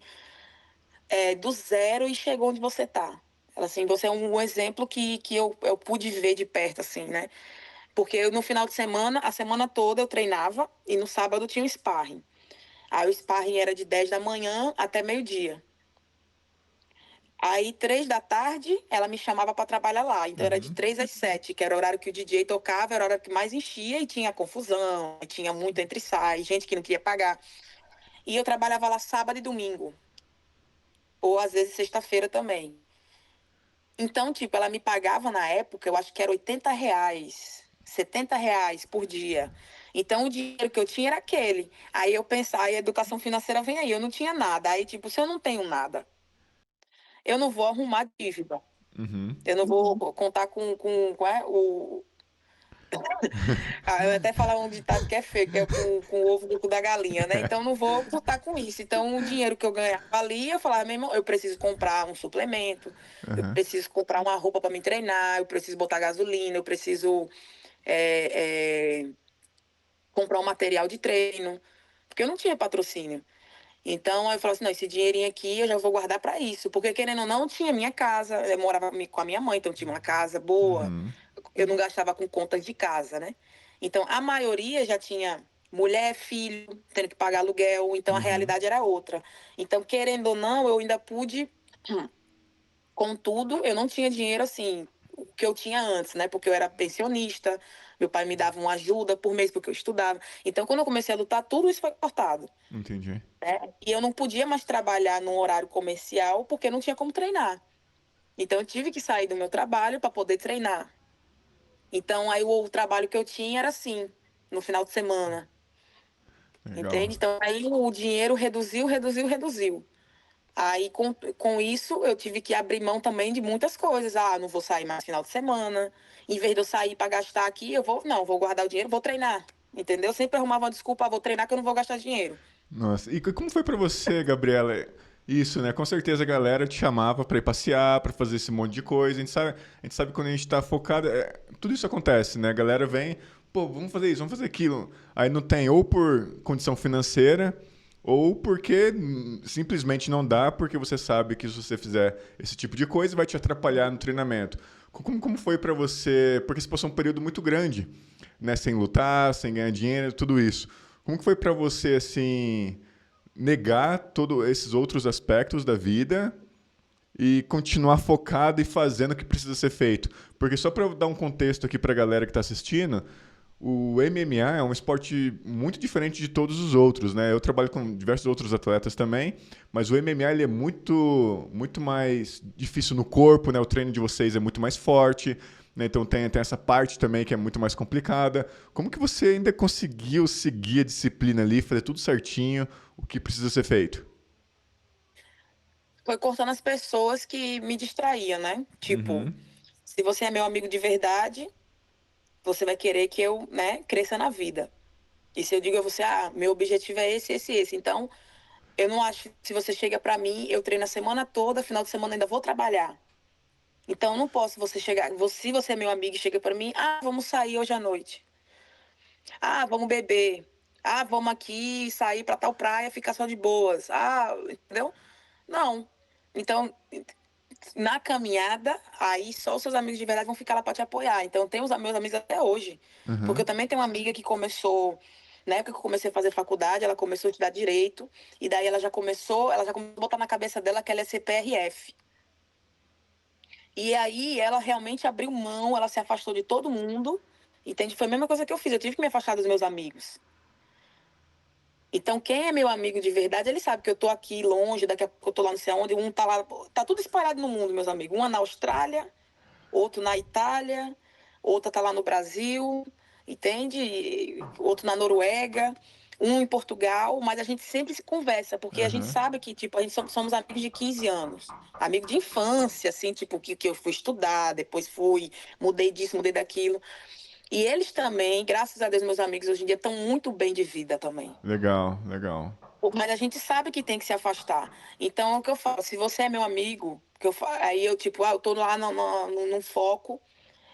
do zero e chegou onde você tá. Ela assim, você é um exemplo que eu pude ver de perto, assim, né? Porque no final de semana, a semana toda eu treinava e no sábado tinha um sparring. Aí o sparring era de 10 da manhã até meio-dia. Aí, 3 da tarde, ela me chamava para trabalhar lá. Então, era de Uhum. 3 às 7, que era o horário que o DJ tocava, era o horário que mais enchia e tinha confusão, e tinha muito entre e sai, gente que não queria pagar. E eu trabalhava lá sábado e domingo, ou às vezes sexta-feira também. Então, tipo, ela me pagava na época, eu acho que era R$ 80, R$ 70 por dia. Então, o dinheiro que eu tinha era aquele. Aí eu pensava, aí a educação financeira vem aí, eu não tinha nada. Aí, tipo, se eu não tenho nada, eu não vou arrumar dívida. Uhum. Eu não vou contar o. Eu até falar um ditado que é feio, que é com o ovo do cu da galinha, né? Então, eu não vou contar com isso. Então, o dinheiro que eu ganhava ali, eu falava, meu irmão, eu preciso comprar um suplemento, eu Aham. preciso comprar uma roupa para me treinar, eu preciso botar gasolina, eu preciso é, é, comprar um material de treino, porque eu não tinha patrocínio. Então, aí eu falei assim, não, esse dinheirinho aqui eu já vou guardar para isso, porque querendo ou não, tinha minha casa, eu morava com a minha mãe, então tinha uma casa boa, Uhum. eu não gastava com contas de casa, né? Então, a maioria já tinha mulher, filho, tendo que pagar aluguel, então a Uhum. realidade era outra. Então, querendo ou não, eu ainda pude, contudo, eu não tinha dinheiro assim, o que eu tinha antes, né? Porque eu era pensionista, meu pai me dava uma ajuda por mês porque eu estudava. Então, quando eu comecei a lutar, tudo isso foi cortado, Entendi. né? E eu não podia mais trabalhar num horário comercial porque não tinha como treinar. Então eu tive que sair do meu trabalho para poder treinar. Então aí o trabalho que eu tinha era assim, no final de semana, Legal. entende? Então aí o dinheiro reduziu, reduziu, reduziu. Aí com isso eu tive que abrir mão também de muitas coisas. Ah, não vou sair mais final de semana. Em vez de eu sair para gastar aqui, eu vou, não, vou guardar o dinheiro, vou treinar. Entendeu? Sempre arrumava uma desculpa, ah, vou treinar que eu não vou gastar dinheiro. Nossa, e como foi pra você, Gabriela? Isso, né? Com certeza a galera te chamava pra ir passear, pra fazer esse monte de coisa. A gente sabe quando a gente tá focado, tudo isso acontece, né? A galera vem, pô, vamos fazer isso, vamos fazer aquilo. Aí não tem, ou por condição financeira, ou porque simplesmente não dá, porque você sabe que se você fizer esse tipo de coisa, vai te atrapalhar no treinamento. Como foi pra você? Porque você passou um período muito grande, né? Sem lutar, sem ganhar dinheiro, tudo isso. Como que foi pra você, assim, negar todos esses outros aspectos da vida e continuar focado e fazendo o que precisa ser feito? Porque só para dar um contexto aqui para a galera que está assistindo, o MMA é um esporte muito diferente de todos os outros, né? Eu trabalho com diversos outros atletas também, mas o MMA ele é muito mais difícil no corpo, né? O treino de vocês é muito mais forte, né? Então tem essa parte também que é muito mais complicada. Como que você ainda conseguiu seguir a disciplina ali, fazer tudo certinho, o que precisa ser feito? Foi cortando as pessoas que me distraíam, né? Tipo, Uhum. se você é meu amigo de verdade, você vai querer que eu, né, cresça na vida. E se eu digo a você, ah, meu objetivo é esse, esse, esse. Então, eu não acho, se você chega pra mim, eu treino a semana toda, final de semana ainda vou trabalhar. Então, eu não posso você chegar, se você é meu amigo e chega pra mim, ah, vamos sair hoje à noite. Ah, vamos beber. Ah, vamos aqui sair pra tal praia, ficar só de boas. Ah, entendeu? Não. Então, na caminhada, aí só os seus amigos de verdade vão ficar lá para te apoiar. Então, eu tenho os meus amigos até hoje. Porque Uhum. eu também tenho uma amiga que começou, na época que eu comecei a fazer faculdade, ela começou a estudar direito, e daí ela já começou a botar na cabeça dela que ela ia ser PRF. E aí ela realmente abriu mão, ela se afastou de todo mundo, entende? Foi a mesma coisa que eu fiz, eu tive que me afastar dos meus amigos. Então, quem é meu amigo de verdade, ele sabe que eu tô aqui longe, daqui a pouco eu tô lá não sei aonde, um tá lá, tá tudo espalhado no mundo, meus amigos. Um é na Austrália, outro na Itália, outra tá lá no Brasil, entende? Outro na Noruega, um em Portugal, mas a gente sempre se conversa, porque a gente Uhum. sabe que, tipo, a gente somos amigos de 15 anos, amigo de infância, assim, tipo, que eu fui estudar, depois fui, mudei disso, mudei daquilo. E eles também, graças a Deus, meus amigos hoje em dia estão muito bem de vida também. Legal, legal. Mas a gente sabe que tem que se afastar. Então, é o que eu falo, se você é meu amigo, aí eu, tipo, eu tô lá no foco,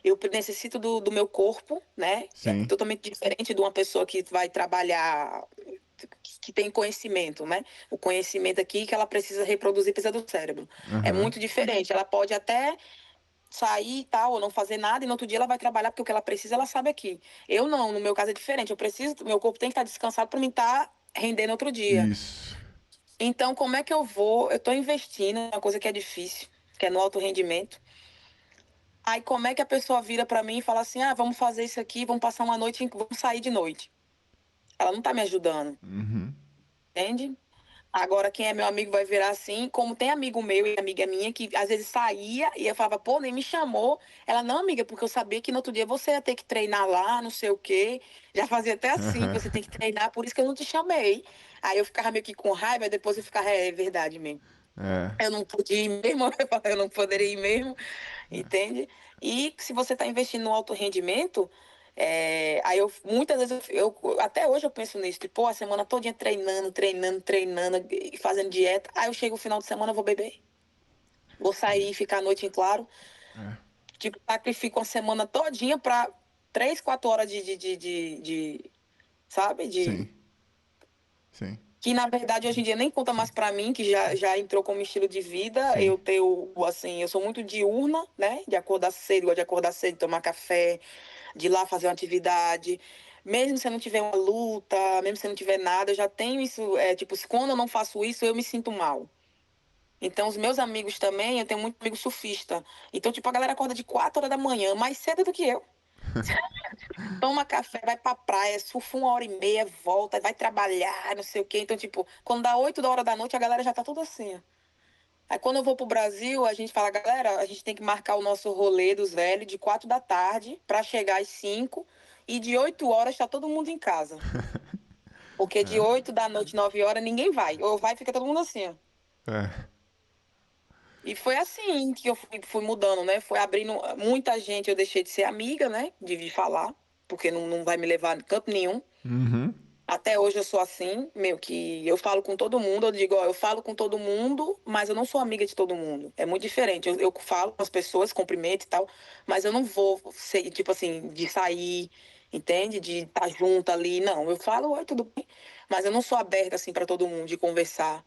eu necessito do meu corpo, né? Que é Sim. totalmente diferente de uma pessoa que vai trabalhar, que tem conhecimento, né? O conhecimento aqui que ela precisa reproduzir precisa do cérebro. É Uhum. muito diferente. Ela pode até sair e tal, ou não fazer nada, e no outro dia ela vai trabalhar porque o que ela precisa, ela sabe aqui. Eu não, no meu caso é diferente. Eu preciso, meu corpo tem que estar descansado para mim estar rendendo outro dia. Isso. Então, como é que eu vou? Eu estou investindo em uma coisa que é difícil, que é no alto rendimento. Aí, como é que a pessoa vira para mim e fala assim: ah, vamos fazer isso aqui, vamos passar uma noite, vamos sair de noite? Ela não está me ajudando, Uhum. entende? Agora, quem é meu amigo vai virar assim, como tem amigo meu e amiga minha que às vezes saía e eu falava, pô, nem me chamou. Ela, não, amiga, porque eu sabia que no outro dia você ia ter que treinar lá, não sei o quê. Já fazia até assim, Aham. você tem que treinar, por isso que eu não te chamei. Aí eu ficava meio que com raiva, depois eu ficava, é verdade mesmo. É. Eu não podia ir mesmo, eu falava, eu não poderia ir mesmo, entende? E se você está investindo no alto rendimento, aí eu muitas vezes até hoje eu penso nisso, tipo, pô, a semana todinha treinando, treinando, treinando, e fazendo dieta. Aí eu chego no final de semana, eu vou beber, vou sair, ficar a noite em claro, É. tipo, sacrifico uma semana todinha para 3, 4 horas sabe, Sim, sim, que na verdade hoje em dia nem conta sim, mais pra mim, que já entrou como estilo de vida. sim. Eu tenho, assim, eu sou muito diurna, né? De acordar cedo, gosto de acordar cedo, tomar café, de ir lá fazer uma atividade. Mesmo se eu não tiver uma luta, mesmo se eu não tiver nada, eu já tenho isso, tipo, quando eu não faço isso, eu me sinto mal. Então, os meus amigos também, eu tenho muito amigo surfista. Então, tipo, a galera acorda de 4 horas da manhã, mais cedo do que eu. Toma café, vai pra praia, surfa 1 hora e meia, volta, vai trabalhar, não sei o quê. Então, tipo, quando dá 8 da hora da noite, a galera já tá tudo assim, ó. Aí quando eu vou pro Brasil, a gente fala, galera, a gente tem que marcar o nosso rolê dos velhos de 4 da tarde pra chegar às 5 e de 8 horas tá todo mundo em casa. Porque de É, 8 da noite, 9 horas, ninguém vai. Ou vai e fica todo mundo assim, ó. é, E foi assim que eu fui mudando, né? Foi abrindo muita gente, eu deixei de ser amiga, né? De vir falar, porque não vai me levar a canto nenhum. uhum, Até hoje eu sou assim, meio que eu falo com todo mundo, eu digo, ó, eu falo com todo mundo, mas eu não sou amiga de todo mundo. É muito diferente. Eu falo com as pessoas, cumprimento e tal, mas eu não vou ser, tipo assim, de sair, entende? De estar junto ali. Não, eu falo, oi, tudo bem? Mas eu não sou aberta assim para todo mundo, de conversar.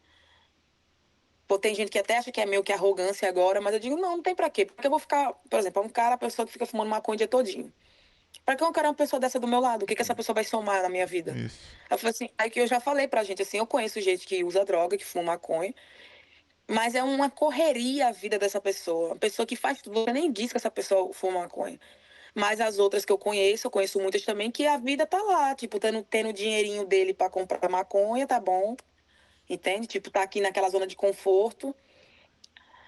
Pô, tem gente que até acha que é meio que arrogância agora, mas eu digo, não, não tem pra quê. Porque eu vou ficar, por exemplo, um cara, a pessoa que fica fumando maconha o dia todinho. Pra que eu quero uma pessoa dessa do meu lado? O que que essa pessoa vai somar na minha vida? isso. Eu falei assim, aí que eu já falei pra gente, assim, eu conheço gente que usa droga, que fuma maconha, mas é uma correria a vida dessa pessoa. Uma pessoa que faz tudo, você nem diz que essa pessoa fuma maconha. Mas as outras que eu conheço muitas também, que a vida tá lá, tipo, tendo o dinheirinho dele pra comprar maconha, tá bom, entende? Tipo, tá aqui naquela zona de conforto.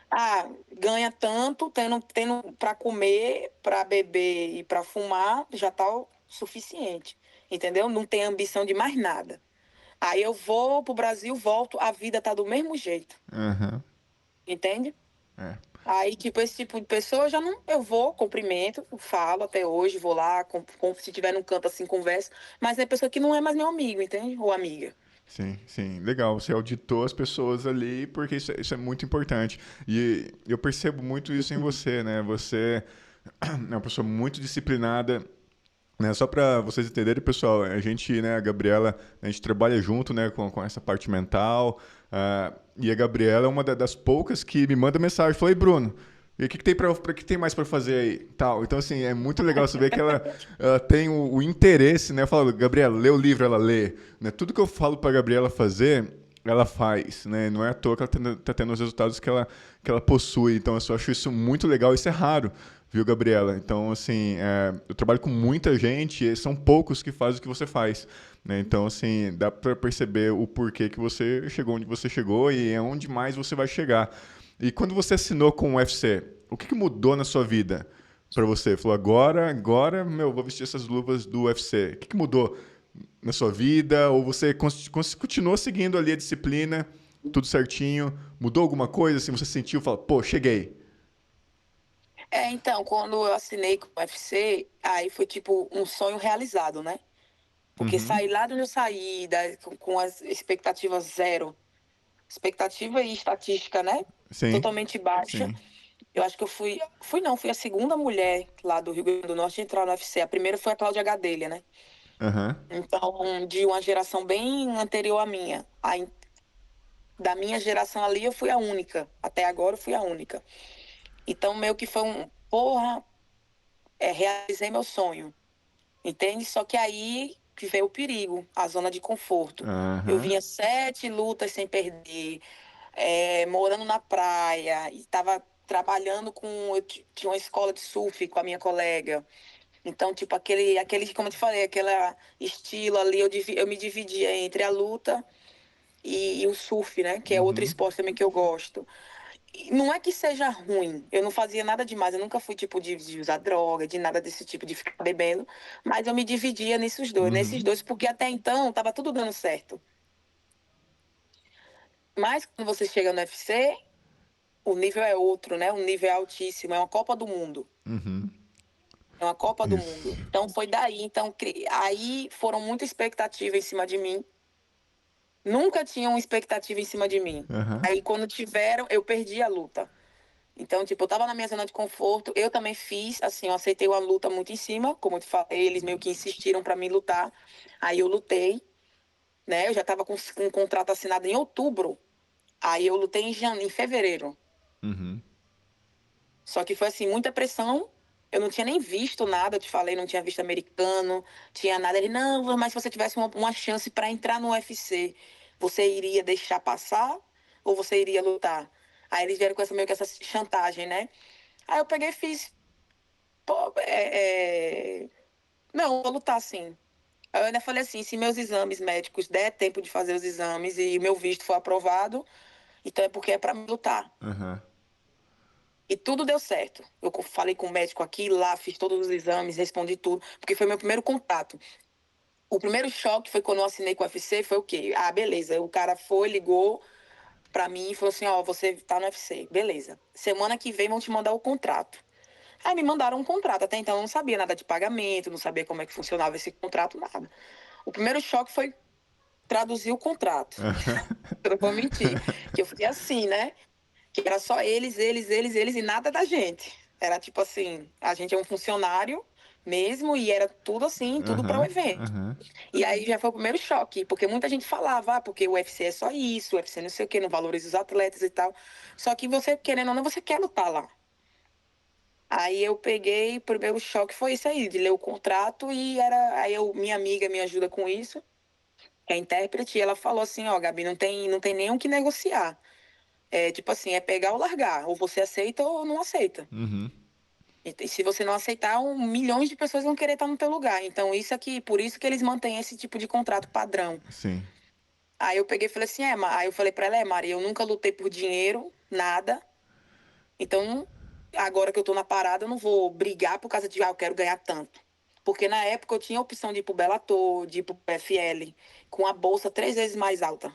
Ah, ganha tanto, tendo para comer, para beber e para fumar, já tá o suficiente. Entendeu? Não tem ambição de mais nada. Aí eu vou pro Brasil, volto, a vida tá do mesmo jeito. Aham, Entende? é, Aí, tipo, esse tipo de pessoa eu já não. Eu vou, cumprimento, falo até hoje, vou lá, se tiver num canto assim, converso. Mas é pessoa que não é mais meu amigo, entende? Ou amiga. sim, sim. Legal, você auditou as pessoas ali, porque isso é muito importante. E eu percebo muito isso em você, né? Você é uma pessoa muito disciplinada, né? Só para vocês entenderem, pessoal, a gente, né, a Gabriela, a gente trabalha junto, né, com essa parte mental, e a Gabriela é uma das poucas que me manda mensagem, falei, Bruno, e o que, que tem que tem mais para fazer aí, tal. Então assim, é muito legal saber que ela tem o interesse, né? Eu falo, Gabriela, lê o livro, ela lê, né? Tudo que eu falo para Gabriela fazer, ela faz, né? Não é à toa que ela tá tendo os resultados que ela possui. Então, eu só acho isso muito legal. Isso é raro, viu, Gabriela? Então, assim, eu trabalho com muita gente e são poucos que fazem o que você faz, né? Então, assim, dá para perceber o porquê que você chegou onde você chegou e é onde mais você vai chegar. E quando você assinou com o UFC, o que mudou na sua vida para você? Falou, agora, meu, vou vestir essas luvas do UFC. O que mudou na sua vida? Ou você continuou seguindo ali a disciplina, tudo certinho? Mudou alguma coisa? Assim, você sentiu, falou, pô, cheguei. Então, quando eu assinei com o UFC, aí foi tipo um sonho realizado, né? Porque Uhum. sair lá de onde eu saí, com as expectativas zero, expectativa e estatística, né? Sim, Totalmente baixa. sim. Eu acho que fui a segunda mulher lá do Rio Grande do Norte a entrar no UFC. A primeira foi a Cláudia Gadelha, né? Aham. Então, de uma geração bem anterior à minha. Aí, da minha geração ali, eu fui a única. Até agora, eu fui a única. Então, meio que foi porra, realizei meu sonho. Entende? Só que aí que veio o perigo, a zona de conforto. Eu Aham. vinha 7 lutas sem perder, morando na praia, e estava trabalhando com. Tinha uma escola de surf com a minha colega. Então, tipo, como eu te falei, aquele estilo ali, eu me dividia entre a luta e o surf, né? Que é outro Uhum. esporte também que eu gosto. E não é que seja ruim, eu não fazia nada demais, eu nunca fui tipo de usar droga, de nada desse tipo, de ficar bebendo, mas eu me dividia nesses Uhum. dois, porque até então tava tudo dando certo. Mas quando você chega no UFC, o nível é outro, né? O nível é altíssimo, é uma Copa do Mundo. Uhum. É uma Copa do Mundo. Isso. Então foi daí. Então, aí foram muita expectativa em cima de mim. Nunca tinham expectativa em cima de mim. Aham. Aí quando tiveram, eu perdi a luta. Então, tipo, eu tava na minha zona de conforto. Eu também fiz, assim, eu aceitei uma luta muito em cima, como eu te falei, eles meio que insistiram pra mim lutar. Aí eu lutei, né? Eu já tava com um contrato assinado em outubro. Aí eu lutei em fevereiro. Uhum. Só que foi assim, muita pressão. Eu não tinha nem visto nada, eu te falei, não tinha visto americano, tinha nada. Ele, não, mas se você tivesse uma chance para entrar no UFC, você iria deixar passar ou você iria lutar? Aí eles vieram com essa meio que essa chantagem, né? Aí eu peguei e fiz, pô, não, vou lutar sim. Aí eu ainda falei assim, se meus exames médicos der tempo de fazer os exames e meu visto for aprovado, então é porque é para me lutar. Aham. E tudo deu certo. Eu falei com o médico aqui, lá, fiz todos os exames, respondi tudo, porque foi meu primeiro contato. O primeiro choque foi quando eu assinei com o UFC, foi o quê? Ah, beleza. O cara foi, ligou pra mim e falou assim: ó, você tá no UFC. Beleza. Semana que vem vão te mandar o contrato. Aí me mandaram um contrato. Até então eu não sabia nada de pagamento, não sabia como é que funcionava esse contrato, nada. O primeiro choque foi traduzir o contrato. Aham. Eu não vou mentir. Que eu fiquei assim, né? Que era só eles e nada da gente. Era tipo assim, a gente é um funcionário mesmo e era tudo assim, tudo para o Aham. evento. Aham. E aí já foi o primeiro choque, porque muita gente falava, ah, porque o UFC é só isso, o UFC não sei o quê, não valoriza os atletas e tal. Só que você, querendo ou não, você quer lutar lá. Aí eu peguei, o primeiro choque foi isso aí, de ler o contrato e era, minha amiga me ajuda com isso, que é intérprete, e ela falou assim, ó, Gabi, não tem nem o que negociar. É tipo assim, é pegar ou largar. Ou você aceita ou não aceita. Uhum. E se você não aceitar, milhões de pessoas vão querer estar no teu lugar. Então, isso aqui, por isso que eles mantêm esse tipo de contrato padrão. Sim. Aí eu peguei e falei assim, aí eu falei pra ela, Maria, eu nunca lutei por dinheiro, nada. Então, agora que eu tô na parada, eu não vou brigar por causa de, eu quero ganhar tanto. Porque na época eu tinha a opção de ir pro Bellator, de ir pro PFL, com a bolsa 3 vezes mais alta.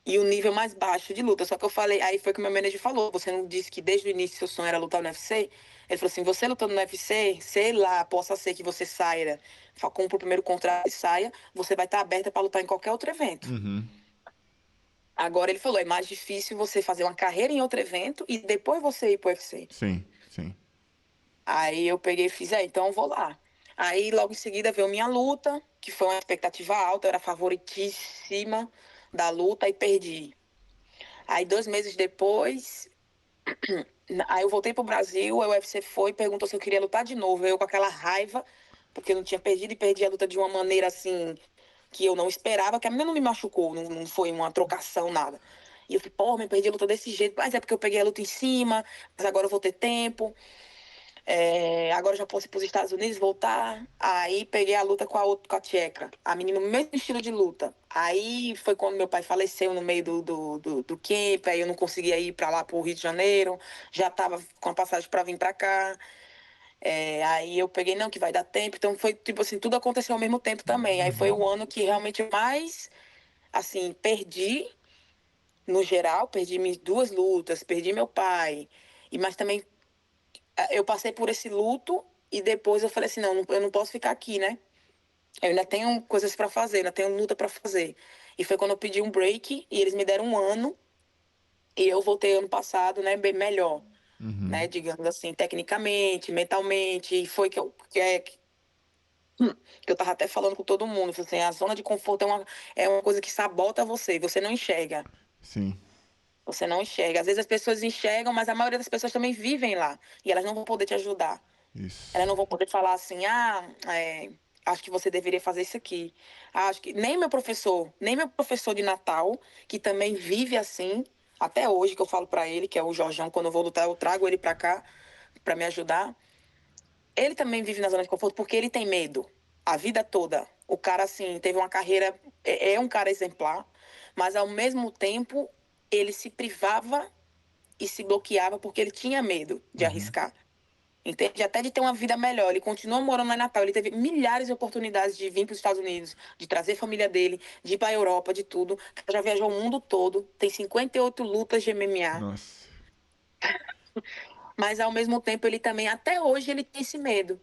E o nível mais baixo de luta. Só que eu falei, aí foi que o meu manager falou: você não disse que desde o início seu sonho era lutar no UFC? Ele falou assim: você lutando no UFC, sei lá, possa ser que você saia, compra o primeiro contrato e saia, você vai estar aberta para lutar em qualquer outro evento. Uhum. Agora ele falou: é mais difícil você fazer uma carreira em outro evento e depois você ir pro UFC. Sim, sim. Aí eu peguei e fiz, então eu vou lá. Aí logo em seguida veio minha luta, que foi uma expectativa alta, eu era favoritíssima da luta e perdi. Aí 2 meses depois, aí eu voltei pro Brasil, a UFC foi e perguntou se eu queria lutar de novo. Eu com aquela raiva, porque eu não tinha perdido e perdi a luta de uma maneira assim que eu não esperava, que a menina não me machucou, não foi uma trocação, nada. E eu falei, pô, me perdi a luta desse jeito, mas é porque eu peguei a luta em cima, mas agora eu vou ter tempo. Agora eu já posso ir para os Estados Unidos, voltar. Aí peguei a luta com a tcheca. A menina, no mesmo estilo de luta. Aí foi quando meu pai faleceu no meio do camp, aí eu não conseguia ir para lá, para o Rio de Janeiro. Já estava com a passagem para vir para cá. Aí eu peguei, não, que vai dar tempo. Então foi tipo assim, tudo aconteceu ao mesmo tempo também. Aí foi o ano que realmente eu mais, assim, perdi, no geral, perdi minhas 2 lutas, perdi meu pai. Mas também eu passei por esse luto e depois eu falei assim, não, eu não posso ficar aqui, né? Eu ainda tenho coisas para fazer, ainda tenho luta para fazer. E foi quando eu pedi um break e eles me deram um ano e eu voltei ano passado, né, bem melhor, Uhum. né, digamos assim, tecnicamente, mentalmente, e foi que eu tava até falando com todo mundo, falei assim, a zona de conforto é uma coisa que sabota você não enxerga. Sim. Você não enxerga. Às vezes as pessoas enxergam, mas a maioria das pessoas também vivem lá. E elas não vão poder te ajudar. Elas Isso. não vão poder falar assim, acho que você deveria fazer isso aqui. Acho que nem meu professor de Natal, que também vive assim, até hoje que eu falo pra ele, que é o Jorjão, quando eu vou lutar, eu trago ele pra cá pra me ajudar. Ele também vive na zona de conforto porque ele tem medo a vida toda. O cara, assim, teve uma carreira, é um cara exemplar, mas ao mesmo tempo ele se privava e se bloqueava porque ele tinha medo de Uhum. arriscar. Entende? Até de ter uma vida melhor. Ele continua morando lá em Natal. Ele teve milhares de oportunidades de vir para os Estados Unidos, de trazer a família dele, de ir para a Europa, de tudo. Já viajou o mundo todo. Tem 58 lutas de MMA. Nossa. Mas ao mesmo tempo ele também, até hoje, ele tem esse medo.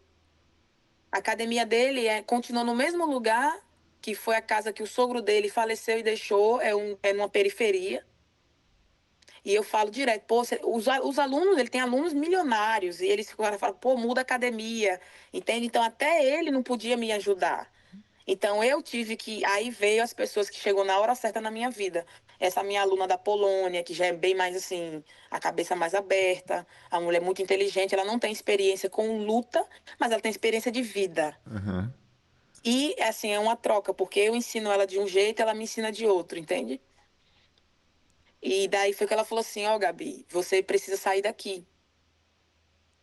A academia dele continua no mesmo lugar que foi a casa que o sogro dele faleceu e deixou. É numa periferia. E eu falo direto, pô, os alunos, ele tem alunos milionários, e eles falam, pô, muda a academia, entende? Então até ele não podia me ajudar. Então eu tive que. Aí veio as pessoas que chegou na hora certa na minha vida. Essa minha aluna da Polônia, que já é bem mais assim, a cabeça mais aberta, a mulher muito inteligente, ela não tem experiência com luta, mas ela tem experiência de vida. Aham. E assim, é uma troca, porque eu ensino ela de um jeito, ela me ensina de outro, entende? E daí foi que ela falou assim, ó, Gabi, você precisa sair daqui.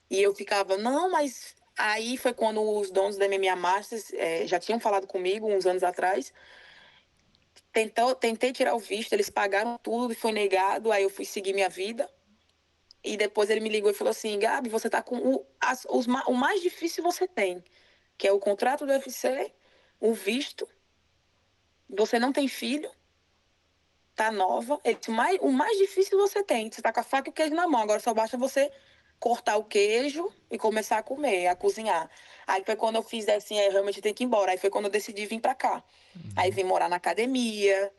E eu ficava, não, mas aí foi quando os donos da MMA Masters já tinham falado comigo uns anos atrás. Tentei tirar o visto, eles pagaram tudo e foi negado. Aí eu fui seguir minha vida. E depois ele me ligou e falou assim: Gabi, você tá com o mais difícil você tem, que é o contrato do UFC, o visto, você não tem filho, tá nova. Ele disse, o mais difícil você tem. Você tá com a faca e o queijo na mão. Agora só basta você cortar o queijo e começar a comer, a cozinhar. Aí foi quando eu fiz assim, aí realmente tem que ir embora. Aí foi quando eu decidi vir pra cá. Aí Uhum. vim morar na academia.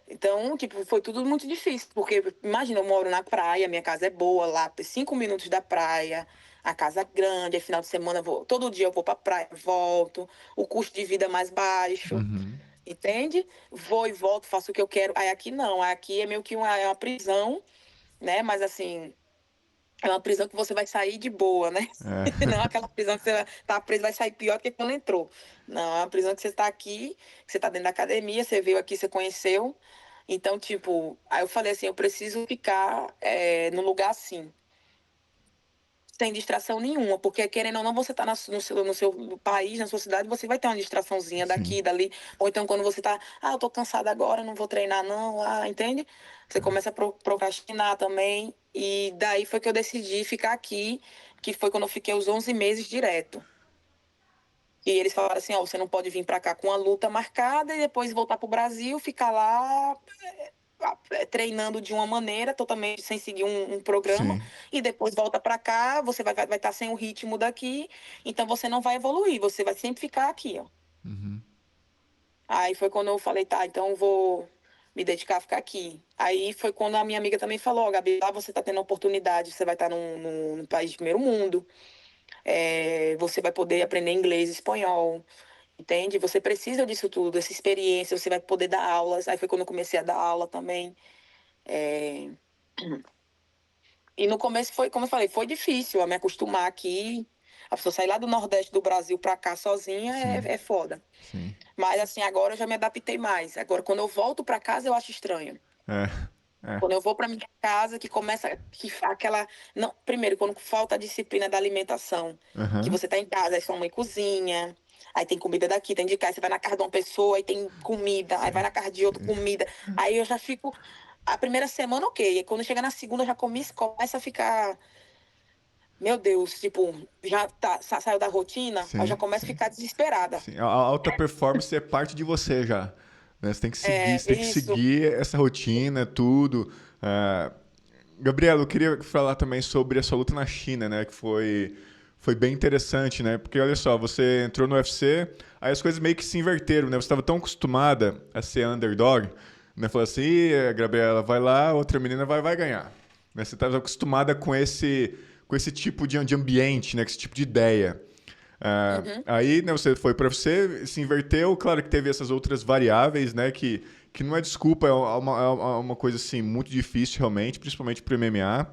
Então, tipo, foi tudo muito difícil. Porque, imagina, eu moro na praia, minha casa é boa lá, 5 minutos da praia. A casa é grande, aí final de semana todo dia eu vou pra praia, volto, o custo de vida é mais baixo. Uhum. Entende? Vou e volto, faço o que eu quero. Aí aqui não, aqui é meio que uma prisão, né? Mas assim, é uma prisão que você vai sair de boa, né? É. Não é aquela prisão que você tá preso, vai sair pior do que quando entrou. Não, é uma prisão que você está aqui, que você está dentro da academia, você veio aqui, você conheceu. Então, tipo, aí eu falei assim, eu preciso ficar num lugar assim sem distração nenhuma, porque querendo ou não, você tá no seu país, na sua cidade, você vai ter uma distraçãozinha Sim. daqui, dali, ou então quando você tá, eu tô cansada agora, não vou treinar não, entende? Você começa a procrastinar também, e daí foi que eu decidi ficar aqui, que foi quando eu fiquei os 11 meses direto. E eles falaram assim, ó, você não pode vir para cá com a luta marcada e depois voltar pro Brasil, ficar lá treinando de uma maneira, totalmente sem seguir um programa, Sim. e depois volta para cá, você vai estar sem o ritmo daqui, então você não vai evoluir, você vai sempre ficar aqui, ó. Uhum. Aí foi quando eu falei, tá, então eu vou me dedicar a ficar aqui. Aí foi quando a minha amiga também falou, ó, Gabi, lá você tá tendo oportunidade, você vai estar num país de primeiro mundo, você vai poder aprender inglês e espanhol, entende? Você precisa disso tudo, dessa experiência, você vai poder dar aulas. Aí foi quando eu comecei a dar aula também. É, E no começo foi, como eu falei, foi difícil a me acostumar aqui. A pessoa sair lá do Nordeste do Brasil pra cá sozinha Sim. é foda. Sim. Mas assim, agora eu já me adaptei mais. Agora, quando eu volto pra casa, eu acho estranho. É. É. Quando eu vou pra minha casa, que começa aquela. Não, primeiro, quando falta a disciplina da alimentação, que Aham. você tá em casa, aí sua mãe cozinha, aí tem comida daqui, tem de cá, aí você vai na casa de uma pessoa, aí tem comida, aí vai Sim. na casa de outra Sim. comida. Aí eu já fico. A primeira semana, ok. E quando chega na segunda, já começa a ficar. Meu Deus, tipo, já saiu da rotina, eu já Sim. começo a Sim. ficar desesperada. Sim. A alta performance é parte de você já. Né? Você tem que Isso. seguir essa rotina, tudo. Ah, Gabriela, eu queria falar também sobre a sua luta na China, né? Que foi bem interessante, né? Porque olha só, você entrou no UFC, aí as coisas meio que se inverteram, né? Você estava tão acostumada a ser underdog, né? Falou assim, Gabriela, vai lá, outra menina vai ganhar. Né? Você estava acostumada com esse tipo de ambiente, né? Com esse tipo de ideia. Uhum. Aí, né, você foi para você, se inverteu, claro que teve essas outras variáveis, né, que não é desculpa, é uma coisa assim muito difícil realmente, principalmente para MMA.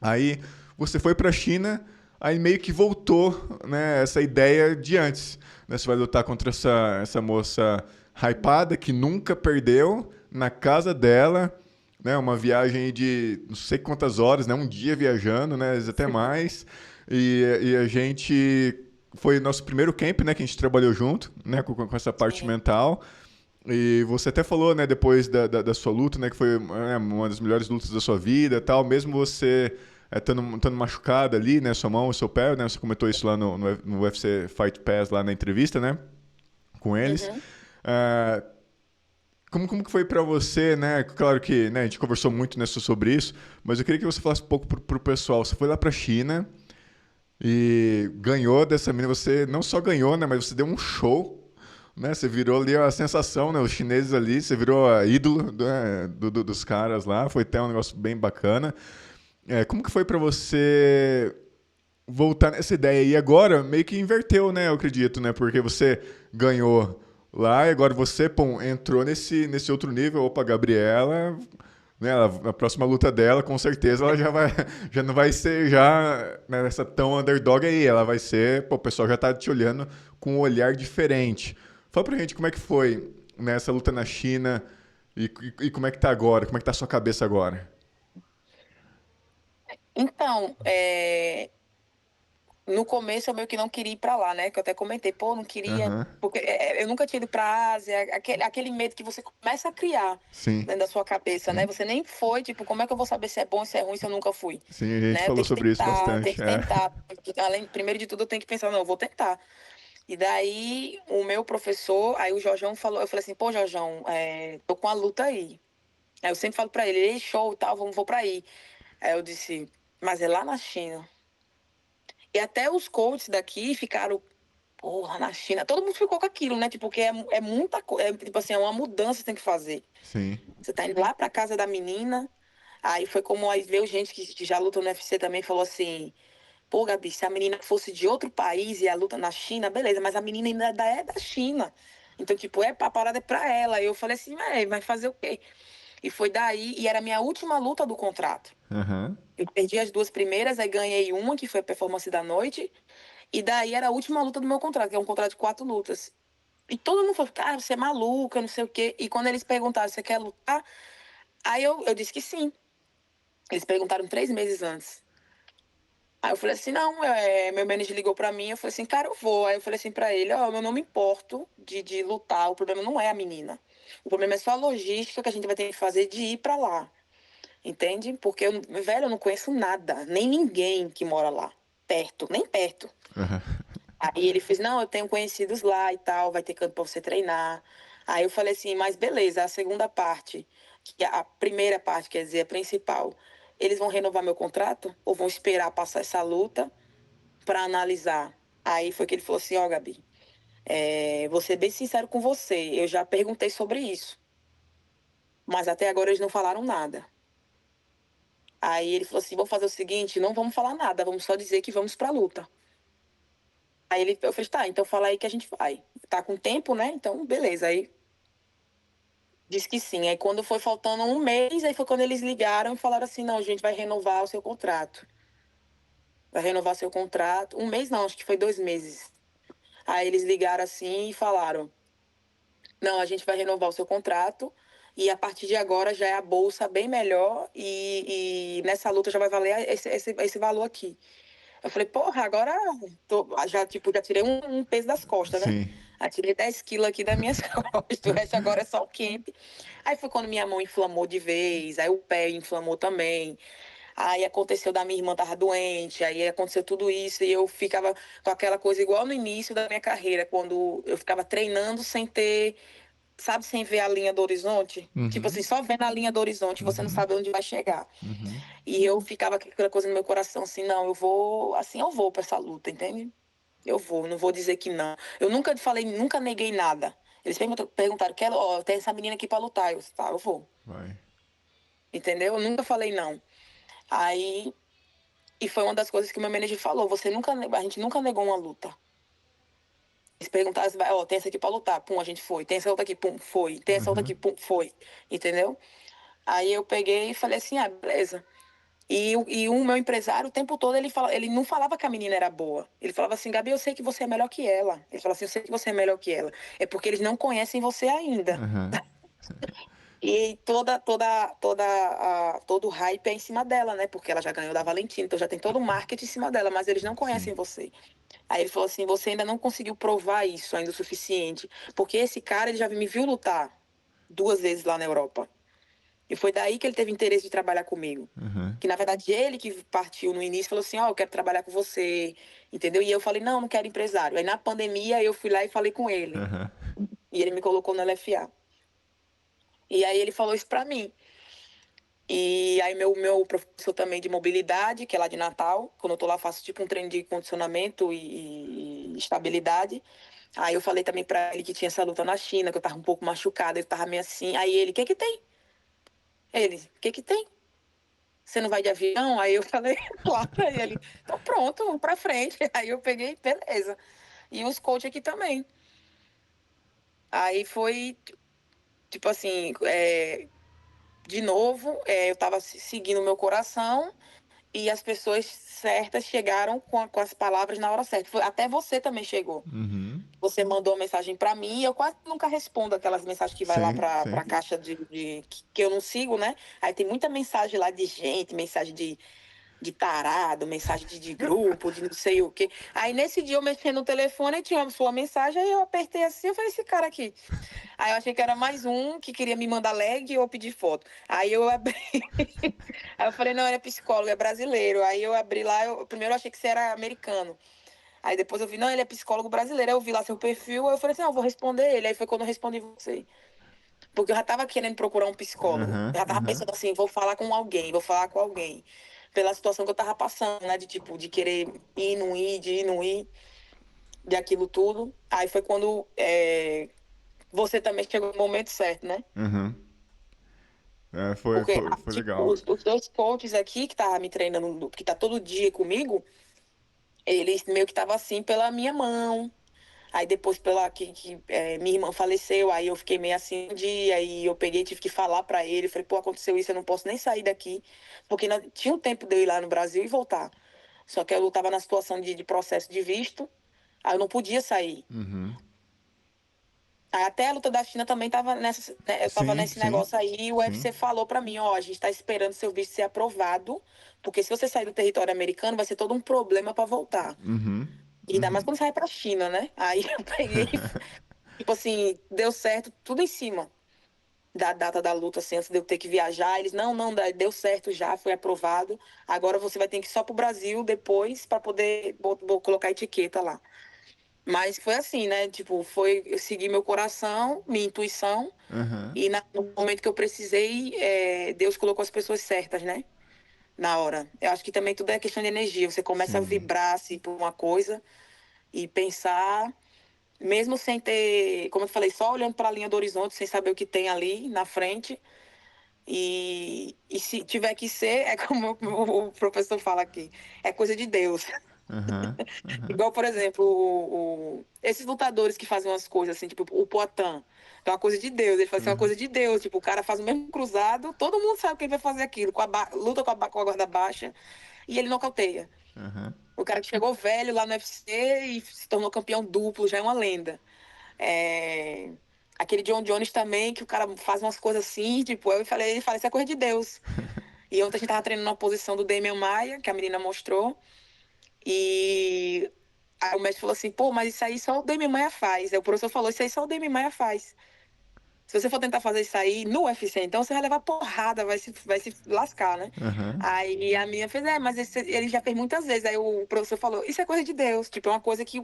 Aí você foi para a China, aí meio que voltou, né, essa ideia de antes, né, você vai lutar contra essa moça hypada que nunca perdeu na casa dela, né, uma viagem de não sei quantas horas, né, um dia viajando, né, até mais, e a gente foi nosso primeiro camp, né, que a gente trabalhou junto, né, com essa parte Sim. mental. E você até falou, né, depois da sua luta, né, que foi uma das melhores lutas da sua vida e tal, mesmo você estando machucado ali, né, sua mão e seu pé, né, você comentou isso lá no UFC Fight Pass, lá na entrevista, né, com eles. Uhum. Ah, como que foi pra você, né? Claro que, né, a gente conversou muito, né, sobre isso, mas eu queria que você falasse um pouco pro pessoal. Você foi lá pra China e ganhou dessa menina. Você não só ganhou, né, mas você deu um show, né? Você virou ali a sensação, né? Os chineses ali, você virou a ídolo, né, dos caras lá. Foi até um negócio bem bacana. Como que foi pra você voltar nessa ideia? E agora meio que inverteu, né? Eu acredito, né? Porque você ganhou lá e agora você, pô, entrou nesse outro nível. Opa, Gabriela, né? A próxima luta dela, com certeza, ela já vai, já não vai ser já né, essa tão underdog aí. Ela vai ser, pô, o pessoal já tá te olhando com um olhar diferente. Fala pra gente como é que foi nessa luta na China e como é que tá agora? Como é que tá a sua cabeça agora? Então, no começo eu meio que não queria ir pra lá, né? Que eu até comentei, pô, não queria, Aham, porque eu nunca tinha ido pra Ásia, aquele medo que você começa a criar sim, dentro da sua cabeça, né? sim. Você nem foi, tipo, como é que eu vou saber se é bom, se é ruim, se eu nunca fui, Sim, a gente né? Eu falou tenho que sobre isso tentar, tem bastante. que É. tentar. Além, primeiro de tudo, eu tenho que pensar, não, eu vou tentar. E daí, o meu professor, aí o Jorjão falou, eu falei assim, pô, Jorjão, tô com a luta aí. Aí eu sempre falo pra ele, ei, show, tal, vou pra aí. Aí eu disse, mas é lá na China. E até os coaches daqui ficaram, porra, na China. Todo mundo ficou com aquilo, né? Tipo, porque é muita coisa. Tipo assim, é uma mudança que você tem que fazer. Sim. Você tá indo lá pra casa da menina. Aí foi como aí veio gente que já luta no UFC também falou assim: pô, Gabi, se a menina fosse de outro país e a luta na China, beleza, mas a menina ainda é da China. Então, tipo, a parada é pra ela. Aí eu falei assim, vai fazer o quê? E foi daí, e era a minha última luta do contrato. Aham. Eu perdi as duas primeiras, aí ganhei uma, que foi a performance da noite. E daí era a última luta do meu contrato, que é um contrato de 4 lutas. E todo mundo falou, cara, você é maluca, não sei o quê. E quando eles perguntaram, você quer lutar? Aí eu disse que sim. Eles perguntaram 3 meses antes. Aí eu falei assim, não, meu manager ligou pra mim, eu falei assim, cara, eu vou. Aí eu falei assim pra ele, ó, eu não me importo de lutar, o problema não é a menina. O problema é só a logística que a gente vai ter que fazer de ir pra lá, entende? Porque, velho, eu não conheço nada, nem ninguém que mora lá, perto, nem perto. Aham. Aí ele fez, não, eu tenho conhecidos lá e tal, vai ter campo pra você treinar. Aí eu falei assim, mas beleza, a segunda parte, que a primeira parte, quer dizer, a principal, eles vão renovar meu contrato ou vão esperar passar essa luta para analisar? Aí foi que ele falou assim, ó, Gabi, vou ser bem sincero com você, eu já perguntei sobre isso, mas até agora eles não falaram nada. Aí ele falou assim, vamos fazer o seguinte, não vamos falar nada, vamos só dizer que vamos pra luta. Eu falei, tá, então fala aí que a gente vai. Tá com tempo, né? Então, beleza. Aí disse que sim. Aí quando foi faltando um mês, aí foi quando eles ligaram e falaram assim, não, a gente vai renovar o seu contrato. Vai renovar seu contrato. Um mês não, acho que foi 2 meses. Aí eles ligaram assim e falaram, não, a gente vai renovar o seu contrato e a partir de agora já é a bolsa bem melhor e nessa luta já vai valer esse valor aqui. Eu falei, porra, agora já, tipo, já tirei um peso das costas, né? Sim. Aí tirei 10 quilos aqui das minhas costas, o resto agora é só o camp. Aí foi quando minha mão inflamou de vez, aí o pé inflamou também. Aí aconteceu da minha irmã tava doente, aí aconteceu tudo isso e eu ficava com aquela coisa igual no início da minha carreira, quando eu ficava treinando sem ter, sabe, sem ver a linha do horizonte. Tipo assim, Uhum. só vendo a linha do horizonte, você não Uhum. sabe onde vai chegar. Uhum. E eu ficava com aquela coisa no meu coração, assim, não, eu vou, assim, eu vou pra essa luta, entende? Eu vou, não vou dizer que não. Eu nunca falei, nunca neguei nada. Eles perguntaram, quero, ó, tem essa menina aqui pra lutar. Eu disse, tá, eu vou. Vai. Entendeu? Eu nunca falei não. Aí, e foi uma das coisas que o meu manager falou, a gente nunca negou uma luta. Eles perguntaram, ó, tem essa aqui pra lutar, pum, a gente foi. Tem essa outra aqui, pum, foi. Tem essa outra Uhum. aqui, pum, foi. Entendeu? Aí eu peguei e falei assim, beleza. E o meu empresário, o tempo todo, ele não falava que a menina era boa. Ele falava assim, Gabi, eu sei que você é melhor que ela. Ele falava assim, eu sei que você é melhor que ela. É porque eles não conhecem você ainda. Aham. E todo o hype é em cima dela, né? Porque ela já ganhou da Valentina, então já tem todo o marketing em cima dela, mas eles não Sim. conhecem você. Aí ele falou assim, você ainda não conseguiu provar isso ainda o suficiente. Porque esse cara, ele já me viu lutar 2 vezes lá na Europa. E foi daí que ele teve interesse de trabalhar comigo. Aham. Que na verdade ele que partiu no início falou assim: Ó, eu quero trabalhar com você, entendeu? E eu falei: não, não quero empresário. Aí na pandemia eu fui lá e falei com ele. Aham. E ele me colocou no LFA. E aí ele falou isso pra mim. E aí meu professor também de mobilidade, que é lá de Natal, quando eu tô lá faço tipo um treino de condicionamento e estabilidade. Aí eu falei também pra ele que tinha essa luta na China, que eu tava um pouco machucada, ele tava meio assim. Aí ele: o que que tem? Ele: o que que tem? Você não vai de avião? Aí eu falei lá pra ele: então pronto, vamos pra frente. Aí eu peguei, beleza. E os coaches aqui também. Aí foi, tipo assim, de novo, eu tava seguindo o meu coração e as pessoas certas chegaram com as palavras na hora certa. Até você também chegou. Uhum. Você mandou uma mensagem pra mim e eu quase nunca respondo aquelas mensagens que vai lá Sim, pra sim. caixa que eu não sigo, né? Aí tem muita mensagem lá de gente, mensagem de tarado, mensagem de grupo, de não sei o quê. Aí nesse dia eu mexi no telefone e tinha uma sua mensagem, aí eu apertei assim, eu falei, esse cara aqui. Aí eu achei que era mais um que queria me mandar leg ou pedir foto. Aí eu abri. Aí eu falei, não, ele é psicólogo, é brasileiro. Aí eu abri lá, primeiro eu achei que você era americano. Aí depois eu vi, não, ele é psicólogo brasileiro. Aí eu vi lá seu perfil, aí eu falei assim, não, eu vou responder ele. Aí foi quando eu respondi você. Porque eu já tava querendo procurar um psicólogo. Aham, Eu já tava aham. pensando assim, vou falar com alguém, vou falar com alguém. Pela situação que eu tava passando, né? De tipo, de querer ir, não ir, de ir, não ir, de aquilo tudo. Aí foi quando você também chegou no momento certo, né? Aham. É, foi, Porque foi, foi tipo, legal. os dois coaches aqui que tá me treinando, que tá todo dia comigo, eles meio que estavam assim pela minha mão. Aí depois pela que minha irmã faleceu, aí eu fiquei meio assim um dia, aí eu peguei, tive que falar pra ele, falei, pô, aconteceu isso, eu não posso nem sair daqui, porque tinha um tempo de eu ir lá no Brasil e voltar. Só que eu tava na situação de processo de visto, aí eu não podia sair. Uhum. Aí até a luta da China também tava nessa, né, eu tava Sim, nesse sim, negócio aí, e o sim. UFC falou pra mim, ó, a gente tá esperando seu visto ser aprovado, porque se você sair do território americano, vai ser todo um problema pra voltar. Uhum. E ainda mais Uhum. quando sai pra China, né? Aí eu peguei, tipo assim, deu certo tudo em cima da data da luta, assim, antes de eu ter que viajar. Eles, não, não, deu certo já, foi aprovado. Agora você vai ter que ir só pro Brasil depois pra poder colocar a etiqueta lá. Mas foi assim, né? Tipo, foi eu segui meu coração, minha intuição, Aham. e no momento que eu precisei, Deus colocou as pessoas certas, né? Na hora. Eu acho que também tudo é questão de energia. Você começa a Sim. vibrar assim, por uma coisa e pensar, mesmo sem ter, como eu falei, só olhando para a linha do horizonte, sem saber o que tem ali na frente. E se tiver que ser, é como o professor fala aqui, é coisa de Deus. Aham. Aham. Igual, por exemplo, esses lutadores que fazem umas coisas assim, tipo o Poatan, é uma coisa de Deus. Ele fala assim, é uma Aham. coisa de Deus. Tipo, o cara faz o mesmo cruzado, todo mundo sabe que ele vai fazer aquilo, luta com a guarda baixa e ele nocauteia. Aham. O cara que chegou velho lá no UFC e se tornou campeão duplo, já é uma lenda. É, aquele John Jones também, que o cara faz umas coisas assim, tipo, ele fala, isso é coisa de Deus. E ontem a gente tava treinando na posição do Damian Maia, que a menina mostrou, e aí o médico falou assim, pô, mas isso aí só o Damian Maia faz. Aí o professor falou, isso aí só o Damian Maia faz. Se você for tentar fazer isso aí no UFC, então você vai levar porrada, vai se lascar, né? Aham. Aí a minha fez, mas ele já fez muitas vezes. Aí o professor falou, isso é coisa de Deus, tipo, é uma coisa que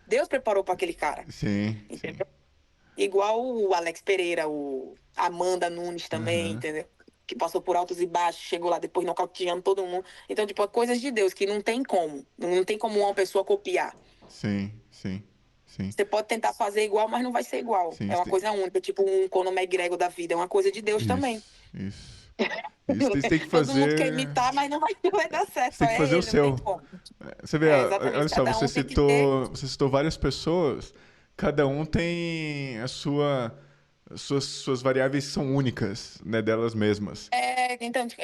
Deus preparou para aquele cara. Sim, sim. Entendeu? Igual o Alex Pereira, o Amanda Nunes também, Aham. entendeu? Que passou por altos e baixos, chegou lá depois nocauteando todo mundo. Então, tipo, é coisas de Deus que não tem como. Não tem como uma pessoa copiar. Sim, sim, sim. Você pode tentar fazer igual, mas não vai ser igual. Sim, É uma coisa única, tipo um Conor McGregor da vida. É uma coisa de Deus também. isso, isso. Isso, você tem que Todo mundo quer fazer. imitar, mas não vai dar certo. Você Só tem que é fazer o ele, não tem seu. como. Você vê, É, exatamente. olha só, Cada você um tem que ter. citou, você citou várias pessoas, cada um tem suas variáveis são únicas, né, delas mesmas. Então, tipo,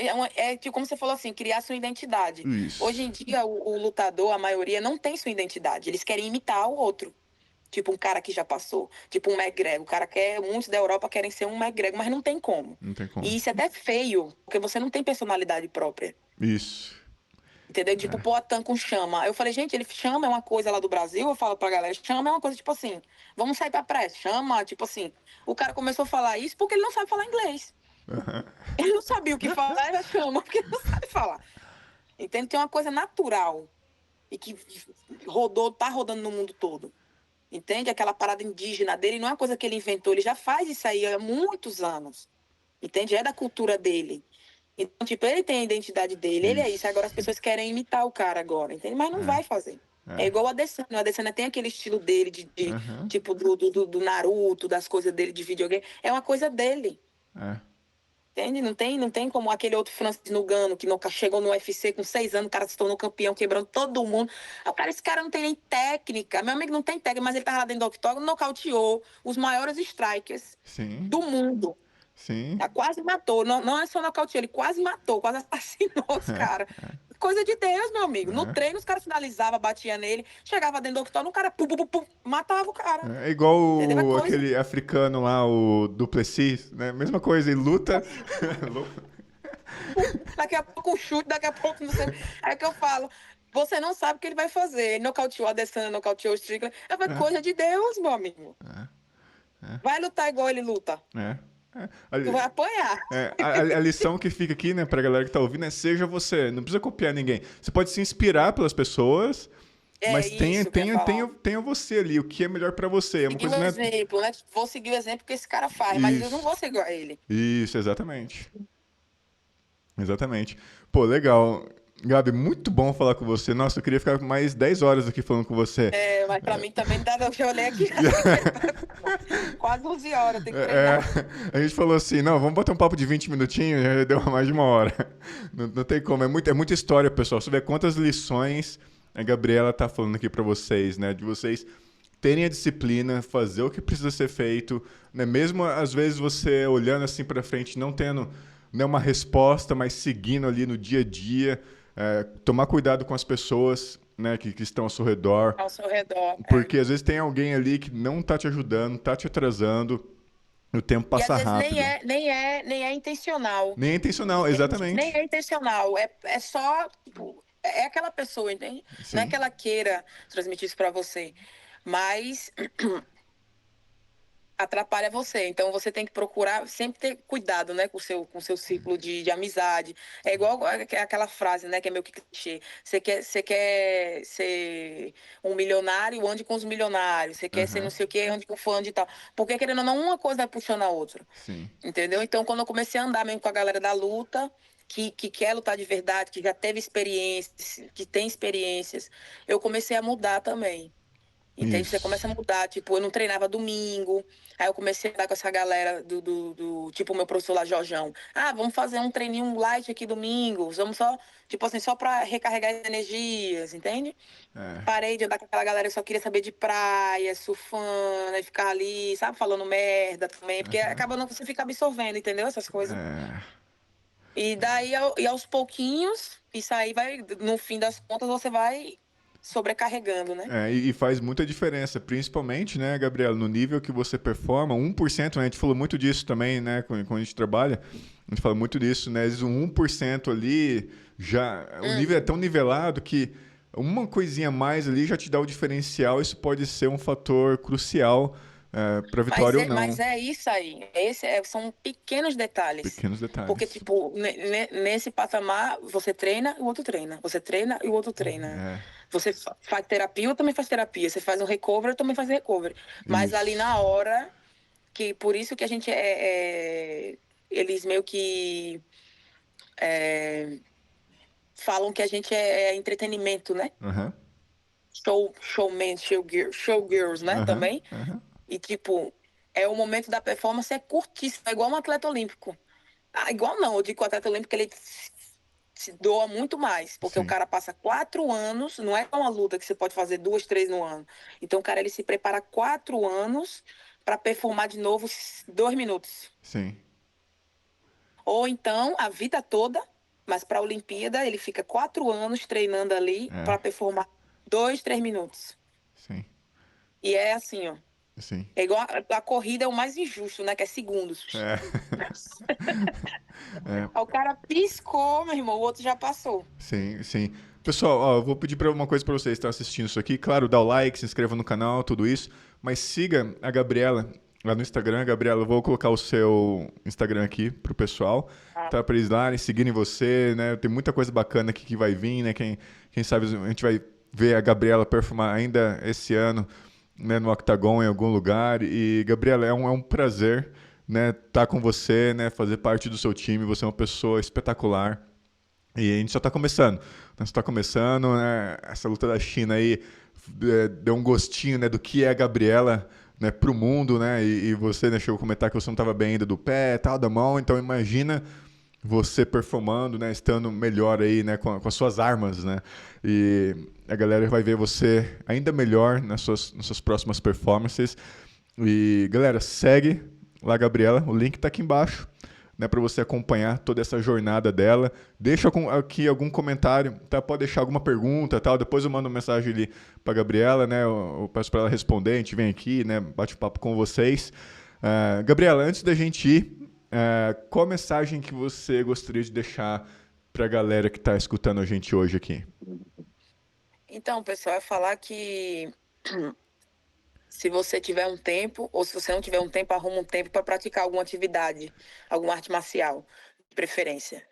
como você falou assim, criar sua identidade. Hoje Isso. em dia, o lutador, a maioria, não tem sua identidade. Eles querem imitar o outro. Tipo, um cara que já passou. Tipo, um McGregor. O cara quer. Muitos da Europa querem ser um McGregor, mas não tem como. Não tem como. E isso é até feio, porque você não tem personalidade própria. Isso. Entendeu? Tipo, É. Poatan com chama. Aí eu falei, gente, ele chama é uma coisa lá do Brasil. Eu falo pra galera, chama é uma coisa tipo assim, vamos sair pra praia. Chama, tipo assim. O cara começou a falar isso porque ele não sabe falar inglês. Aham. Ele não sabia o que falar, ele chama porque ele não sabe falar. Entende? Tem uma coisa natural e que tá rodando no mundo todo. Entende? Aquela parada indígena dele não é uma coisa que ele inventou, ele já faz isso aí há muitos anos. Entende? É da cultura dele. Então, tipo, ele tem a identidade dele, ele é isso. Agora as Isso. pessoas querem imitar o cara agora, entende? Mas não É, vai fazer. É é. igual o Adesanya. O Adesanya tem aquele estilo dele, Aham. tipo, do Naruto, das coisas dele de videogame. É uma coisa dele. É. Entende? Não tem como aquele outro Francis Ngannou que nunca chegou no UFC com 6 anos, o cara se tornou campeão, quebrando todo mundo. Aí o cara, esse cara não tem nem técnica. Meu amigo não tem técnica, mas ele tava lá dentro do octógono, nocauteou os maiores strikers Sim. do mundo. Sim. Quase matou. Não, não é só nocauteou, ele quase matou, quase assassinou os caras. Coisa de Deus, meu amigo. No É. treino, os caras finalizavam, batia nele, chegava dentro do octógono, o cara pum, pum, pum, pum, matava o cara. É igual Entendeu? É coisa. aquele africano lá, o Duplessis, né? Mesma coisa, ele luta. Daqui a pouco um chute, daqui a pouco não sei. Aí que eu falo, você não sabe o que ele vai fazer. Ele nocauteou a Adesanya, nocauteou o Strickland. É uma É, coisa de Deus, meu amigo. é, Vai lutar igual ele luta. é, é. Tu vai apanhar. A lição que fica aqui, né, pra galera que tá ouvindo é seja você. Não precisa copiar ninguém. Você pode se inspirar pelas pessoas, É mas isso que eu ia falar. tenha você ali, o que é melhor pra você. É uma Seguir coisa o que não é. exemplo, né? Vou seguir o exemplo que esse cara faz, mas eu não Isso, vou ser igual a ele. isso, exatamente. Exatamente. Pô, legal. Gabi, muito bom falar com você. Nossa, eu queria ficar mais 10 horas aqui falando com você. É, mas pra mim também dá, eu olhei aqui, quase 11 horas, tem que É, treinar. a gente falou assim, não, vamos bater um papo de 20 minutinhos, já deu mais de uma hora. Não tem como, é muita história, pessoal. Você vê quantas lições a Gabriela tá falando aqui pra vocês, né? De vocês terem a disciplina, fazer o que precisa ser feito, né? Mesmo às vezes você olhando assim pra frente, não tendo, né, uma resposta, mas seguindo ali no dia a dia, tomar cuidado com as pessoas, né, que estão ao seu redor. Ao seu redor. É. Porque às vezes tem alguém ali que não tá te ajudando, tá te atrasando, e o tempo E às passa vezes nem rápido. é, nem é, nem é intencional. Nem é intencional, Entende? Nem exatamente. é intencional. É só, tipo, é aquela pessoa, entende? Não é Sim. que ela queira transmitir isso pra você. Mas atrapalha você. Então você tem que procurar sempre ter cuidado, né, com o seu ciclo de amizade. É igual aquela frase, né, que é meio que clichê. Você quer ser um milionário, ande com os milionários. Você quer ser não Aham. sei o quê, ande com fã de tal. Porque querendo ou não, uma coisa vai puxando a outra. Sim. Entendeu? Então, quando eu comecei a andar mesmo com a galera da luta, que quer lutar de verdade, que já teve experiências, que tem experiências, eu comecei a mudar também. Entende? Você começa Isso. a mudar, tipo, eu não treinava domingo, aí eu comecei a andar com essa galera tipo, o meu professor lá, Jorjão. Ah, vamos fazer um treininho light aqui domingo, vamos só, tipo assim, só pra recarregar as energias, entende? É. Parei de andar com aquela galera, eu só queria saber de praia, surfando, e ficar ali, sabe, falando merda também, porque Aham. acaba não você fica absorvendo, entendeu? Essas coisas. É. E daí, e aos pouquinhos, isso aí vai, no fim das contas, você vai sobrecarregando, né? E faz muita diferença, principalmente, né, Gabriela, no nível que você performa, 1%, né, a gente falou muito disso também, né, quando a gente trabalha, a gente fala muito disso, né, às vezes um 1% ali, já, o nível é tão nivelado que uma coisinha a mais ali já te dá o diferencial, isso pode ser um fator crucial para Mas vitória ou é, mas não. é isso aí. São pequenos detalhes. Pequenos Porque, detalhes. tipo, nesse patamar, você treina, o outro treina. Você treina e o outro treina. É, Você faz terapia, eu também faço terapia. Você faz um recovery, eu também faço recovery. Mas ali na isso. hora, que por isso que a gente eles meio que falam que a gente é entretenimento, né? Aham, Showman, showgirls, né? aham, Também. aham. E, tipo, o momento da performance é curtíssimo, é igual um atleta olímpico. Ah, igual não, eu digo que o atleta olímpico ele se doa muito mais, porque o Sim, cara passa 4 anos, não é uma luta que você pode fazer duas, três no ano. Então, o cara ele se prepara 4 anos para performar de novo 2 minutos. sim. Ou então, a vida toda, mas para a Olimpíada, ele fica 4 anos treinando ali É, para performar 2, 3 minutos. sim, E é assim, ó. sim. É igual a corrida é o mais injusto, né? Que é segundos. É, é, Aí o cara piscou, meu irmão, o outro já passou. sim, sim. Pessoal, ó, eu vou pedir para uma coisa para vocês que estão assistindo isso aqui. Claro, dá o like, se inscreva no canal, tudo isso. Mas siga a Gabriela lá no Instagram. Gabriela, eu vou colocar o seu Instagram aqui pro pessoal, tá? Para eles lá seguirem você, né? Tem muita coisa bacana aqui que vai vir, né? Quem sabe a gente vai ver a Gabriela performar ainda esse ano, né? No Octagon, em algum lugar. E, Gabriela, é um prazer, né? Tá com você, né? Fazer parte do seu time. Você é uma pessoa espetacular. E a gente só está começando. Nós está começando, né? Essa luta da China aí deu um gostinho, né, do que é a Gabriela, né, para o mundo, né? E você, né, chegou a comentar que você não estava bem ainda do pé, tal, da mão. Então imagina você performando, né, estando melhor aí, né, com as suas armas, né? E a galera vai ver você ainda melhor nas suas próximas performances. E galera, segue lá a Gabriela, o link está aqui embaixo, né, para você acompanhar toda essa jornada dela. Deixa aqui algum comentário, tá? Pode deixar alguma pergunta, tal. Depois eu mando uma mensagem ali para Gabriela, né? Eu peço para ela responder. A gente vem aqui, né? Bate papo com vocês. Gabriela, antes da gente ir, qual mensagem que você gostaria de deixar para a galera que está escutando a gente hoje aqui? Então, pessoal, é falar que se você tiver um tempo, ou se você não tiver um tempo, arruma um tempo para praticar alguma atividade, alguma arte marcial, de preferência.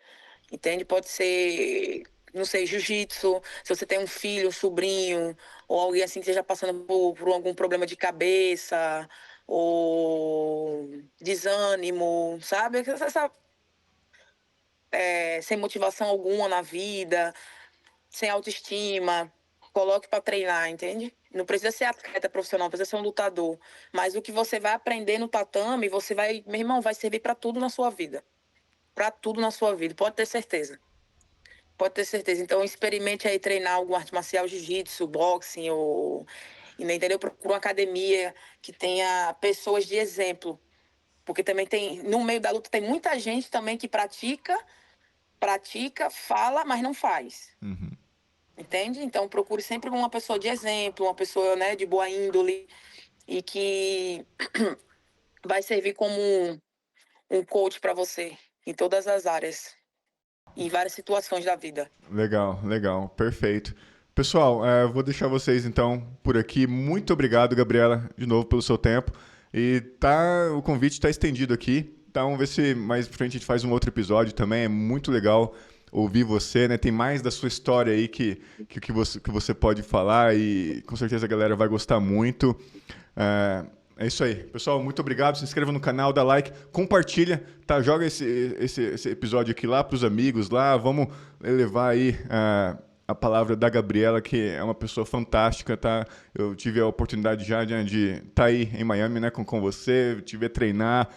Entende? Pode ser, não sei, jiu-jitsu, se você tem um filho, um sobrinho, ou alguém assim que esteja passando por algum problema de cabeça, ou desânimo, sabe? Sem motivação alguma na vida, sem autoestima, coloque para treinar, entende? Não precisa ser atleta profissional, não precisa ser um lutador. Mas o que você vai aprender no tatame, você vai, meu irmão, vai servir para tudo na sua vida. Para tudo na sua vida, pode ter certeza. Pode ter certeza. Então, experimente aí treinar alguma arte marcial, jiu-jitsu, boxing, ou, entendeu? Procura uma academia que tenha pessoas de exemplo. Porque também tem, no meio da luta, tem muita gente também que pratica, fala, mas não faz. Uhum. Entende? Então, procure sempre uma pessoa de exemplo, uma pessoa, né, de boa índole e que vai servir como um coach para você em todas as áreas, em várias situações da vida. Legal, legal, perfeito. Pessoal, vou deixar vocês então por aqui. Muito obrigado, Gabriela, de novo pelo seu tempo. E o convite está estendido aqui. Então, vamos ver se mais pra frente a gente faz um outro episódio também. É muito legal ouvir você, né? Tem mais da sua história aí que você pode falar e com certeza a galera vai gostar muito. É isso aí. Pessoal, muito obrigado. Se inscreva no canal, dá like, compartilha, tá? Joga esse episódio aqui lá para os amigos lá. Vamos levar aí a palavra da Gabriela, que é uma pessoa fantástica, tá? Eu tive a oportunidade já de estar aí em Miami, né, com você, te ver treinar,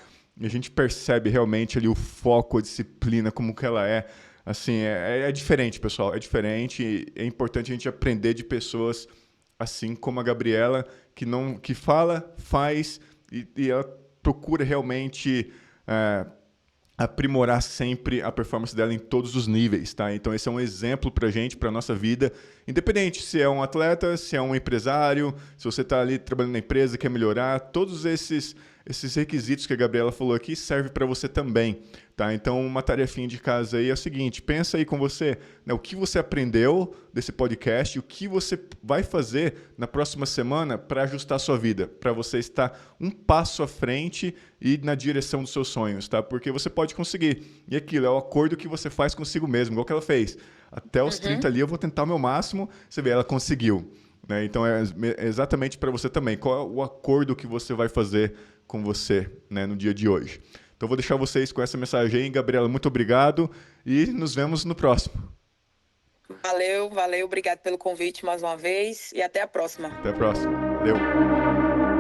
e a gente percebe realmente ali o foco, a disciplina, como que ela é. Assim, é diferente, pessoal, é diferente. E é importante a gente aprender de pessoas assim como a Gabriela, que fala, faz e ela procura realmente aprimorar sempre a performance dela em todos os níveis, tá? Então esse é um exemplo pra gente, pra nossa vida, independente se é um atleta, se é um empresário, se você está ali trabalhando na empresa, quer melhorar, todos esses requisitos que a Gabriela falou aqui servem para você também, tá? Então uma tarefinha de casa aí é o seguinte, pensa aí com você, né, o que você aprendeu desse podcast, o que você vai fazer na próxima semana para ajustar a sua vida, para você estar um passo à frente e na direção dos seus sonhos, tá? Porque você pode conseguir. E aquilo é o acordo que você faz consigo mesmo, igual que ela fez. Até os 30 ali eu vou tentar o meu máximo, você vê, ela conseguiu. Né? Então é exatamente para você também. Qual é o acordo que você vai fazer com você, né, no dia de hoje? Então eu vou deixar vocês com essa mensagem aí. Gabriela, muito obrigado e nos vemos no próximo. Valeu, obrigado pelo convite mais uma vez e até a próxima. Até a próxima. Valeu.